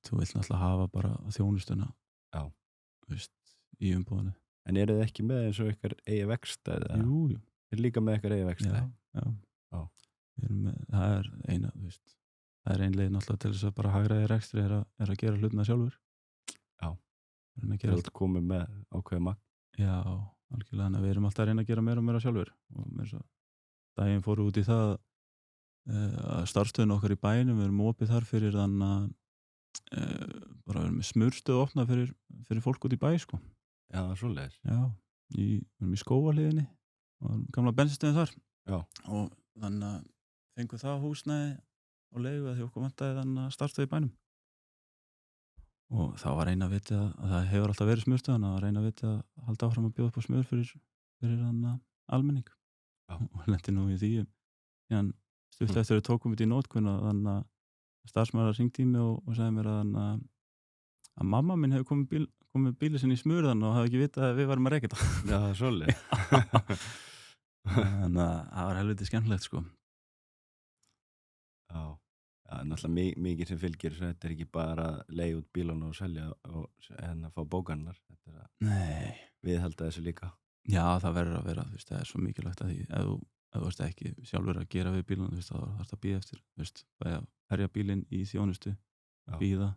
Þú vilt náttúrulega hafa bara þjónustuna. Já. Þú veist, í umbúðinu. En eru þið ekki með eins og ykkar eigi vegstæði? Jú. Þið er líka með ykkar eigi vegstæði? Já. Það er eina, þú veist. Það er ein leið náttúrulega til þess að bara hagræði rekstri er að gera hlutina sjálfur. Já. Þið er alltaf komið með ákveðið magn. Já, algjörlega. Þannig að við erum alltaf að reyna að gera meira og meira sjálfur. Og mér svo daginn fóru út í það að starfstöðin okkar í bænum, við erum opið þar fyrir þannig að bara við erum með smurstöð opnað fyrir fólk út í bæ, sko. Já, það er svoleiðis. Já, við erum í Skógarhliðinni og gamla bensinstöðin þar. Já. Og þannig að fengum það húsnæði og leigu að því okkur vantaði þannig að starfstöð í bænum. Og það var reyna að vita að það hefur alltaf verið smurstöðan að reyna að vita að halda áfram að bjóða upp á smur fyrir þannig almenning. Já. Og lenti nú í því. Síðan stutt eftir að tókum við í nótkunn og þannig að starfsmaður hringdi í mig og sagði mér að mamma minn hefur komið bíli sinni í smurðan og hafði ekki vitað að við varum að reka þetta. Já, það er svolítið. Þannig að það var helviti skemmtilegt, sko. Já. Já, náttúrulega mikið sem fylgir svo þetta er ekki bara að leigja út bílana og selja og fá bókannar. Þetta er að viðhalda þessu líka. Já, það verður að vera, þú veist, það er svo mikilvægt að því ef þú veist ekki sjálfur að gera við bílana, þú veist, þá þarfst að bíða eftir, þú veist, að herja bílinn í þjónustu, bíða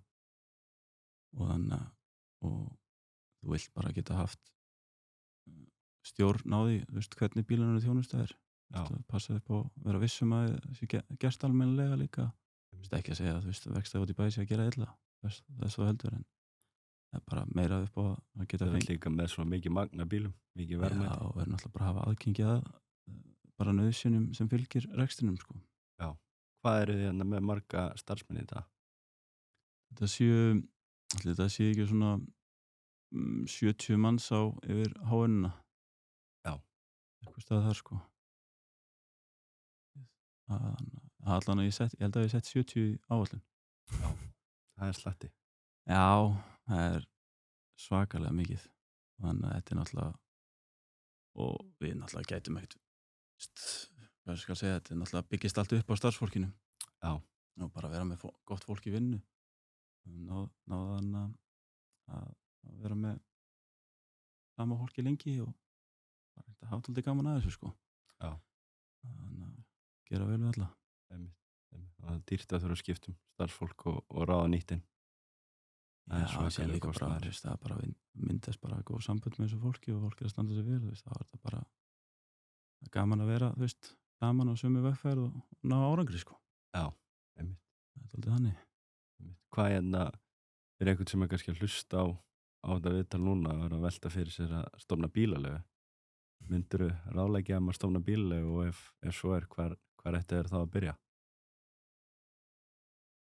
og þannig að þú vilt bara geta haft stjórn á því, þú veist, hvernig bílana þjónustu er. Þú veist, passa upp á að vera vissum að það sé gerst almennilega líka. Þú veist, ekki að segja að þú veist, vegstæði út í bæ sé að gera illa, þess að heldur, en það er bara meira upp á að geta fengið. Það er líka með svo mikið magna bílum, mikið verðmæti. Já, og verður náttúrulega bara að hafa aðgengi að bara nauðsynum sem fylgir rekstrinum, sko. Já. Hvað eru þið með marga starfsmenn í þetta? Þetta sé ekki svona 70 manns á yfir HN-una. Já. Eitthvað stað þar, sko. Allan að ég held að ég sett 70 í áallin. Já, það er slatti. Já, það er svakalega mikið. Þannig að þetta er náttúrulega og við náttúrulega gætum ekkert hvað skal segja, þetta er náttúrulega byggist allt upp á starfsfólkinu. Já. Og bara vera með gott fólk í vinnu. Náðan að vera með sama fólki lengi og bara þetta hafa tóldi gaman að þessu, sko. Já. Þannig að gera vel við alla. Það er dýrt að þurfa að skiptum starfsfólk og ráða nýtt inn. Já, það líka bara, það bara myndast bara góð sambönd með þessu fólki og fólk er að standa sig vel, það var þetta bara gaman að vera, þú veist, saman á sömu vegferð og ná árangri, sko. Já, einmitt. Það er aldrei þannig. Hvað er einhvern sem kannski að hlusta á þetta viðtal núna og er að velta fyrir sér að stofna bílaleigu? Myndirðu ráðleggja að stofna bílaleigu og ef svo er, hvar ætti þeir þá að byrja?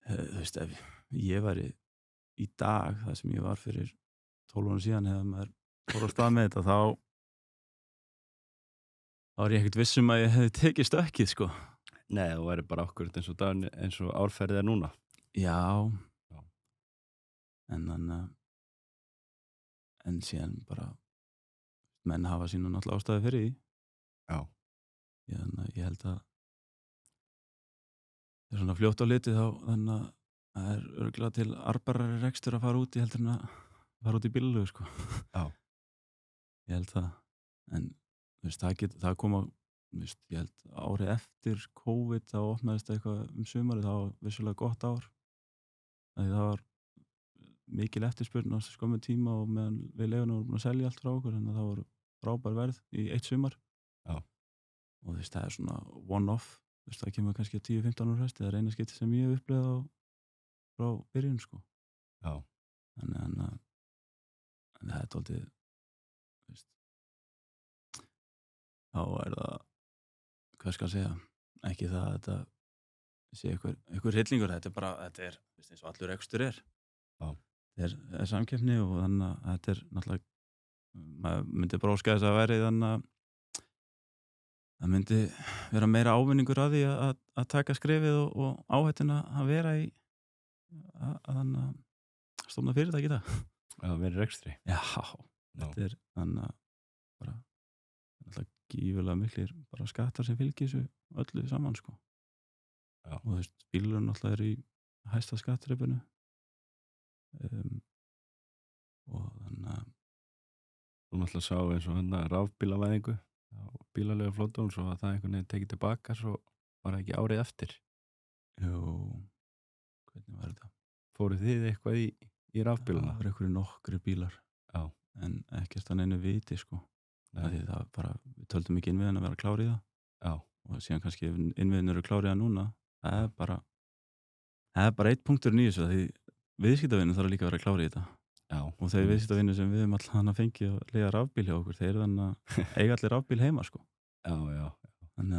Þú veist, ef ég væri í dag, það sem ég var fyrir 12 árum síðan, hefði maður fór á stað með þetta, þá er ég ekkert viss að ég hefði tekið stökkið, sko. Nei, þú væri bara akkurat eins og árferðið er núna. Já. Já. En síðan bara menn hafa sínu náttúrulega ástæði fyrir því. Já. Ég held að það er svona fljótt á litið þannig að það er örugglega til arðbærari rekstur að fara út í heldur en að fara út í bílaleigu, sko. Já. Ég held það. En þú veist, það kom á, þú veist, ég held árið eftir COVID þá opnaðist eitthvað sumarið, það var vissulega gott ár. Það var mikil eftirspurn á skömmum tíma og meðan við leigunum vorum búin að selja allt frá okkur, þannig að það voru frábær verð í eitt sumar. Já. Og þú veist, það er svona one-off, þú veist, það kemur kannski 10-15 ára fresti, það er eina skipti sem ég hef upplifað frá byrjun, sko. Já. En það er dálítið, þú veist, þá er það, hvað skal ég segja, ekki það að þetta sé einhver hryllingur, þetta er bara, þetta er, þú veist, eins og allur rekstur er. Já. Þetta er samkeppni og þannig að þetta er náttúrulega, maður myndi bara óska þess að veri þannig að það myndi vera meira ávinningur að því að taka skrefið og áhættuna að vera í að stofna fyrirtæki í það. Já, verið rekstri. Já, þetta er þannig að bara náttúrulega gífurlega miklir bara skattar sem fylgir þessu öllu saman, sko. Já. Og þú veist, bílurinn náttúrulega er í hæsta skattþrepinu. Og þannig að Þú náttúrulega sá eins og rafbílavæðingu á bílaleigu flotun svo að það einhvern veginn tekið tilbaka svo var það ekki árið eftir. jú, hvernig var þetta? Fóruð þið eitthvað í rafbílana? Það var einhverju nokkri bílar. Já. En ekkert að neinu viti, sko. Nei. Því það bara, við töldum ekki innviðin að vera klári í það. Já. Og síðan kannski ef innviðin eru klári í það núna, það er bara eitt punktur í þessu, því viðskiptavinur þarf líka að vera klári í þetta. Já. Og þeir viðskiptavinur sem við höfum allan að fengi að leiða rafbíl hjá okkur, þeir þannig að eiga allir rafbíl heima, sko. Já. Þannig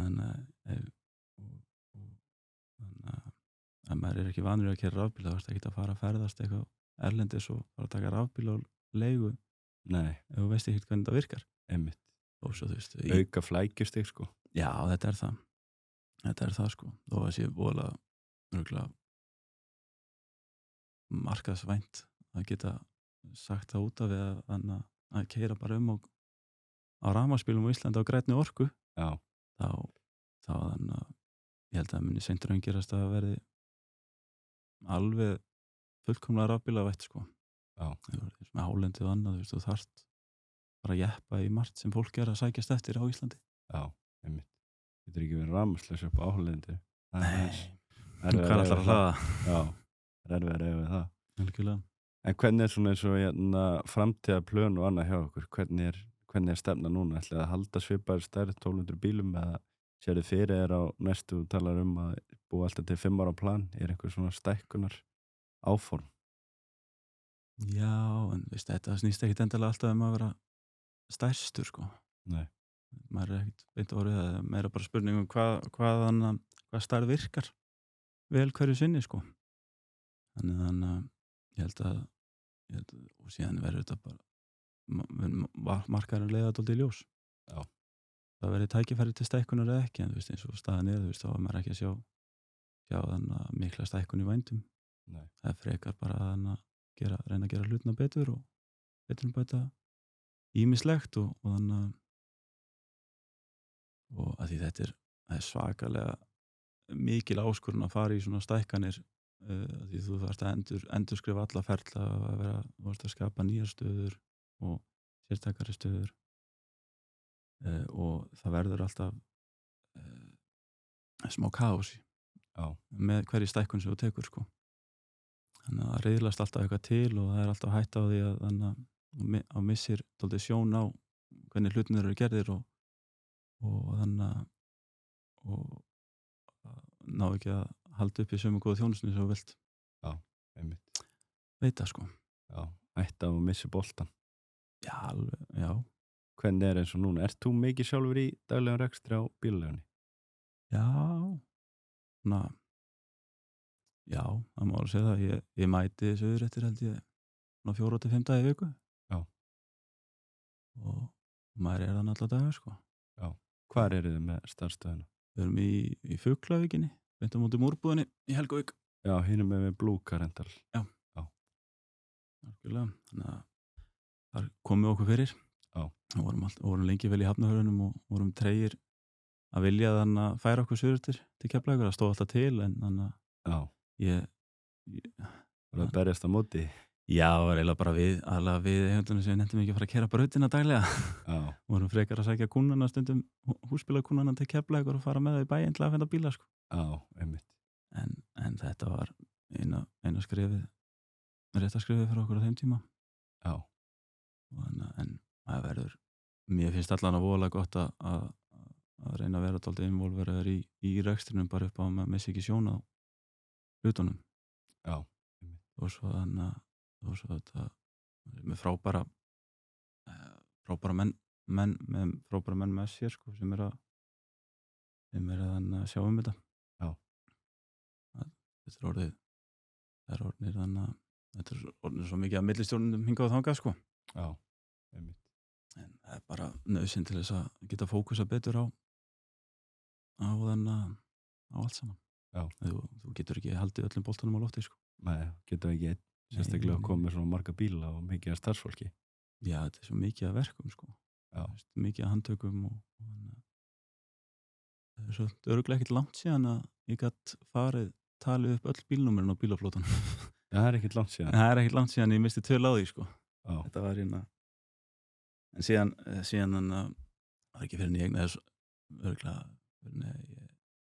að maður er ekki vanur að keyra rafbíl, þá varst ekki að fara að ferðast eitthvað erlendis og fara að taka rafbíl á leigu Nei, ef þú veist ekki hvernig það virkar. einmitt. Og svo, þú veist, Auka flækjustig, sko. já, þetta er það, sko. Þó að sé voðalega örugglega markaðsvænt að geta sagt það út af við að keyra bara á rafmagnsbílum á Íslandi á grænni orku. Já. þá þannig að ég held að það muni seint raungerast að það verði alveg fullkomlega rafbílavætt, sko. Já. Það er með hálendið og annað, þú veist, þú þarft bara að jeppa í margt sem fólk er að sækjast eftir á Íslandi. Já, einmitt. Getur ekki verið rafmagnslaus upp á áhlendi. Hvað er alltaf að hlaða? Já, erfið að reyða við það. Algjörlega. En hvernig er svona eins og framtíðarplön og annað hjá okkur? Hvernig er stefna núna? Ætlið að halda svipaðir stærð 1200 bílum eða sérðu fyrir þér á næstu talar að búa alltaf til 5 ára plan? Er einhver svona stækkunar áform? Já, en veist, þetta snýst ekkit endilega alltaf að vera stærstur, sko. Nei. Maður er ekkit beint að orðið það, meira bara spurningum hvað stærð virkar vel hverju sinni, sko. Þannig að ég held að og síðan verður þetta bara markaðurinn leiða dálítið í ljós. Já. Það verður tækifæri til stækkunar eða ekki, en þú veist, eins og staðan er, þú veist, þá er maður ekki að sjá þannig að mikla stækkun í vændum. Nei. Það er frekar bara þannig að reyna að gera hlutina betur og betur bæta ýmislegt og þannig að því þetta er svakalega mikil áskorun að fara í svona stækkanir því þú þarft að endurskrifa alla ferla þú þarft að skapa nýjar stöður og sértækari stöður og það verður alltaf smá kaos með hverju stækkun sem þú tekur, sko. Þannig að það riðlast alltaf eitthvað til og það er alltaf hætta á því að missir dálítið sjón á hvernig hlutinir eru gerðir og þannig að ná ekki að halda upp í sömu góða þjónustinu sem þú vilt. Já. einmitt. veit það sko. Já, ætti að missi boltan. Já, alveg, já. Hvernig eins og núna? Ert þú mikið sjálfur í daglegum rekstri á bílalegunni? Já, svona, já, það má alveg segja það. Ég mæti Suðurréttir held ég svona 4 til 5 daga í viku. Já. Og maður er þann alla daga sko. Já. Hvar þið með starfstöðina? Við erum í Fuglavíkinni, beint á móti Múrbúðinni í Helgavík. Já, hinum með Blúka rental. Algjörlega, þannig að þar komum við okkur fyrir. Já. Og vorum lengi vel í Hafnarfjörðunum og vorum tregir að vilja þannig að færa okkur Suðurréttir til Keflavíkur. Það stóð alltaf til en þannig Já. að ég Var að berjast á móti? Já, það var eiginlega bara við eigendunum sem nefndum ekki að fara að keyra brautina daglega. Já. Vorum frekar að sækja kúnnana stundum, húsbílakúnnana til Keflavíkur og fara með þau í bæinn til að finna bíla sko. Já, einmitt. En þetta var eina skrefið, rétta skrefið fyrir okkur á þeim tíma. Já. En það verður, mér finnst allan að voðalega gott að reyna að vera dálítið involveraður í rekstrinum bara upp á að maður missi ekki sjón á hlutunum. Já. Og svo þetta með frábæra menn með sér sko, sem er að þannig að sjá þetta. Já. Þetta er orðið svo mikið að millistjórnum hingað og þangað sko. Já, einmitt. En það er bara nauðsyn til þess að geta fókusa betur á allt saman. Já. Þú getur ekki haldið öllum boltanum á lofti sko. Nei, getur ekki einn. Sérstaklega að koma með svona marga bíla og mikið af starfsfólki. Já, þetta er svo mikið af verkum sko. Já. Mikið af handtökum og það er svo örugglega ekkert langt síðan að ég gat talið upp öll bílnúmerin á bílaflótanum. Já, það er ekkert langt síðan. Það er ekkert langt síðan ég misti 2 á því sko. Já. Þetta var en síðan það var ekki fyrir en ég egnaði örugglega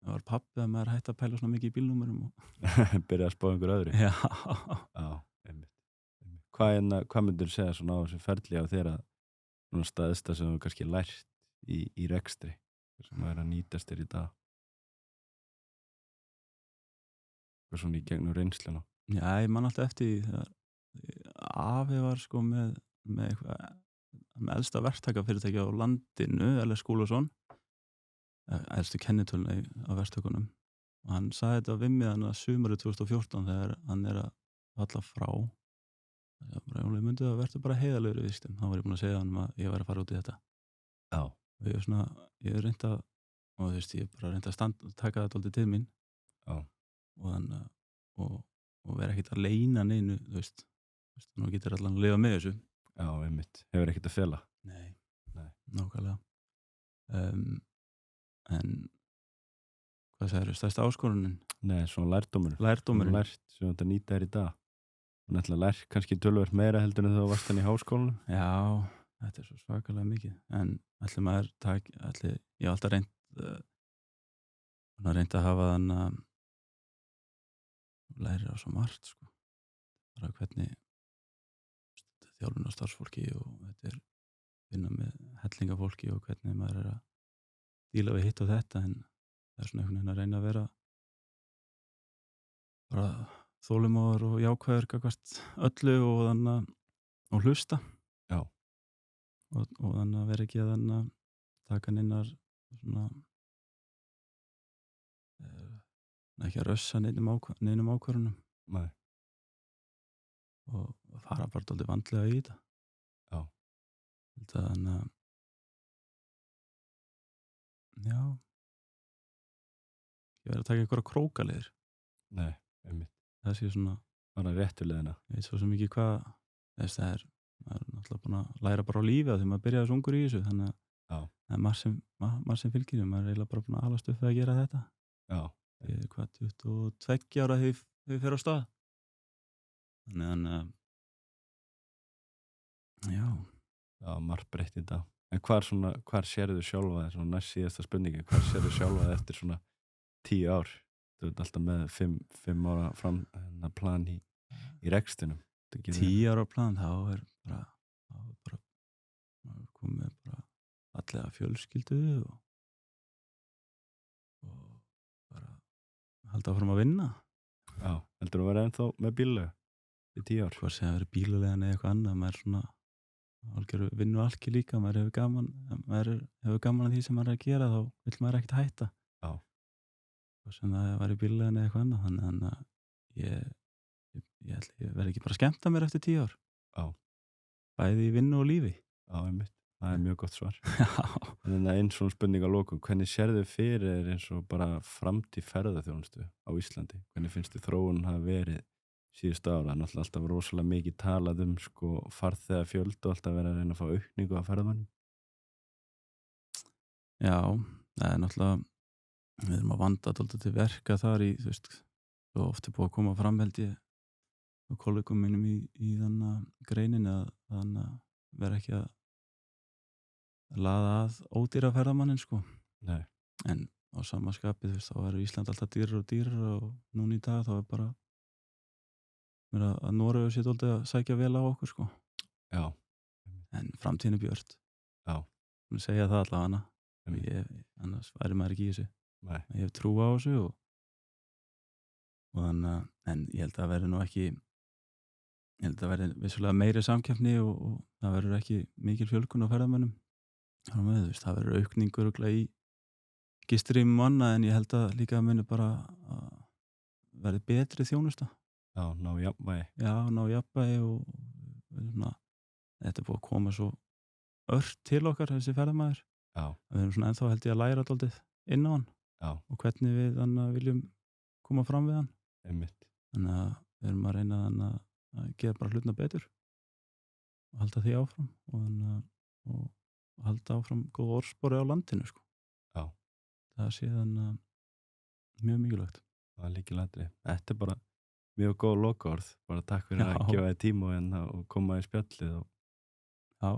það var pabbi að maður hætti að pæla svona mikið í bílnúmerum Byrja að spá einhver öðru. Já. Já, einmitt. Hvað myndir segja svona á þessu ferli á þér að svona staðista sem þú kannski lært í rekstri sem er að nýtast þér í dag? Hvað svona í gegnum reynsluna? Já, ég man alltaf eftir því þegar afi var sko með elsta verktakafyrirtæki á landinu, L.S. Skúlason, elstu kennitöluna á verktökunum. Og hann sagði þetta við mig þannig að sumarið 2014 þegar hann er að falla frá. Ég myndi að verður bara heiðalegur í vistum. Þá var ég búin að segja hann að ég væri að fara út í þetta. Já. Og ég reyndi að, og þú veist, ég bara reyndi að taka þetta alltaf til mín. Já. Og þannig og vera ekkert að leyna neinu, þú veist, nú getur allan að lifa með þessu. Já, einmitt. Hefur ekkert að fela? Nei. Nákvæmlega. En hvað sagðirðu, stærsta áskorunin? Nei, svona lærdómurinn. Lærdómurinn. Lært sem þetta nýta þér í dag. Þú náttúrulega lært kannski töluvert meira heldur en þú varst hann í háskólanum. Já, þetta er svo svakalega mikið. En ég hef alltaf reynt að hafa þann að læra á svo margt sko. Bara hvernig þjálfun á starfsfólki og þetta er vinna með hellingafólki og hvernig maður er að díla við hitt og þetta, en það er svona einhvern veginn að reyna að vera bara þolinmóður og jákvæður gagnvart öllu og þannig og hlusta. Já. Og þannig að vera ekki að þannig að taka neinar svona ekki að rössa neinum ákvörðunum. Nei. Og fara bara dálítið vandlega í þetta. Já. Þannig að já, ég verið að taka einhverja krókaliðir. Nei, einmitt. Það sé svona bara réttulegina. Ég veit svo sem ekki hvað það er náttúrulega búin að læra bara á lífi þegar maður byrjaði svo ungur í þessu, þannig að það er margt sem fylgir maður er eiginlega bara búin að alast upp við að gera þetta. Já. Ég er 22 ára þegar ég fer á stað. Þannig að já. Já, margt breytt í dag. En hvar sérðu sjálfa þér, svona næst síðasta spurningi, hvar sérðu sjálfa þér eftir svona 10 ár? Þú ert alltaf með 5 ára fram plan í rekstinum. 10 ára plan, þá er bara komið bara allega fjölskyldu og bara halda áfram að vinna. Já, heldur að vera ennþá með bíllega í 10 ár? Hvort sem það verið bílulegan eða eitthvað annað, maður er svona algjör vinnualki líka, maður hefur gaman að því sem maður er að gera, þá vill maður ekkert hætta. Já. Hvort sem það verið bílulegan eða eitthvað annað, þannig að ég verði ekki bara að skemmta mér eftir 10 ár. Já. Bæði í vinnu og lífi. Já, einmitt. Það mjög gott svar. Já. En einn svona spurning að lokum, hvernig sérðu fyrir eins og bara framtíð ferðaþjónustu á Íslandi? Hvernig finnst þið þróun hafa verið síðustu ára? Náttúrulega alltaf rosalega mikið talað sko farþega fjölda og alltaf verið að reyna að fá aukningu af ferðamönnum. Já, það er náttúrulega, við erum að vanda dálítið til verka þar í, þú veist, svo oft búið að koma fram held ég og kollegum mínum í þannig greinin að þannig að vera ekki að laða að ódýra ferðamannin sko. Nei. En á sama skapið, þú veist, þá eru Ísland alltaf dýrar og núna í dag þá er bara mér að Noregur sé dálítið að sækja vel á okkur sko. Já. En framtíðin er björt. Já. Ég segja það allavega annars væri maður ekki í þessu. Nei. Ég hef trú á þessu og þannig að, en ég held að það verði nú ekki, ég held að það verði vissulega meiri samkeppni og það verður ekki mikil fjölgun á ferðamönnum. Það verður aukningur í gistrýmum og annað, en ég held að líka muni bara að verði betri þjónusta. Já, ná jafnvægi. Já, ná jafnvægi og svona, þetta er búið að koma svo ört til okkar, þessi ferðamaður. Já. Við erum svona ennþá held ég að læra dálítið inn á hann. Já. Og hvernig við þannig viljum koma fram við hann. Einmitt. Þannig að við erum að reyna að gera bara hlutina betur og halda því áfram og halda áfram góð orðspori á landinu sko. Já. Það sé þannig mjög mikilvægt. Það er lykilatriði. Þetta er bara mjög góð lokaorð. Bara takk fyrir að gefa þér tíma og koma í spjallið. Já,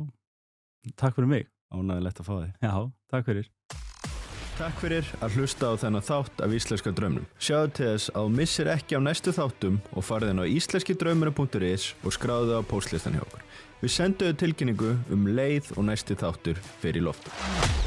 takk fyrir mig. Ánægilegt að fá þig. Já, takk fyrir. Takk fyrir að hlusta á þennan þátt af Íslenska draumnum. Sjáðu til þess að þú missir ekki af næstu þáttum og farið inn á íslenskidraumurinn.is og skráðu á póstlistan hjá okkur. Við sendum tilkynningu leið og næsti þáttur fer í loftið.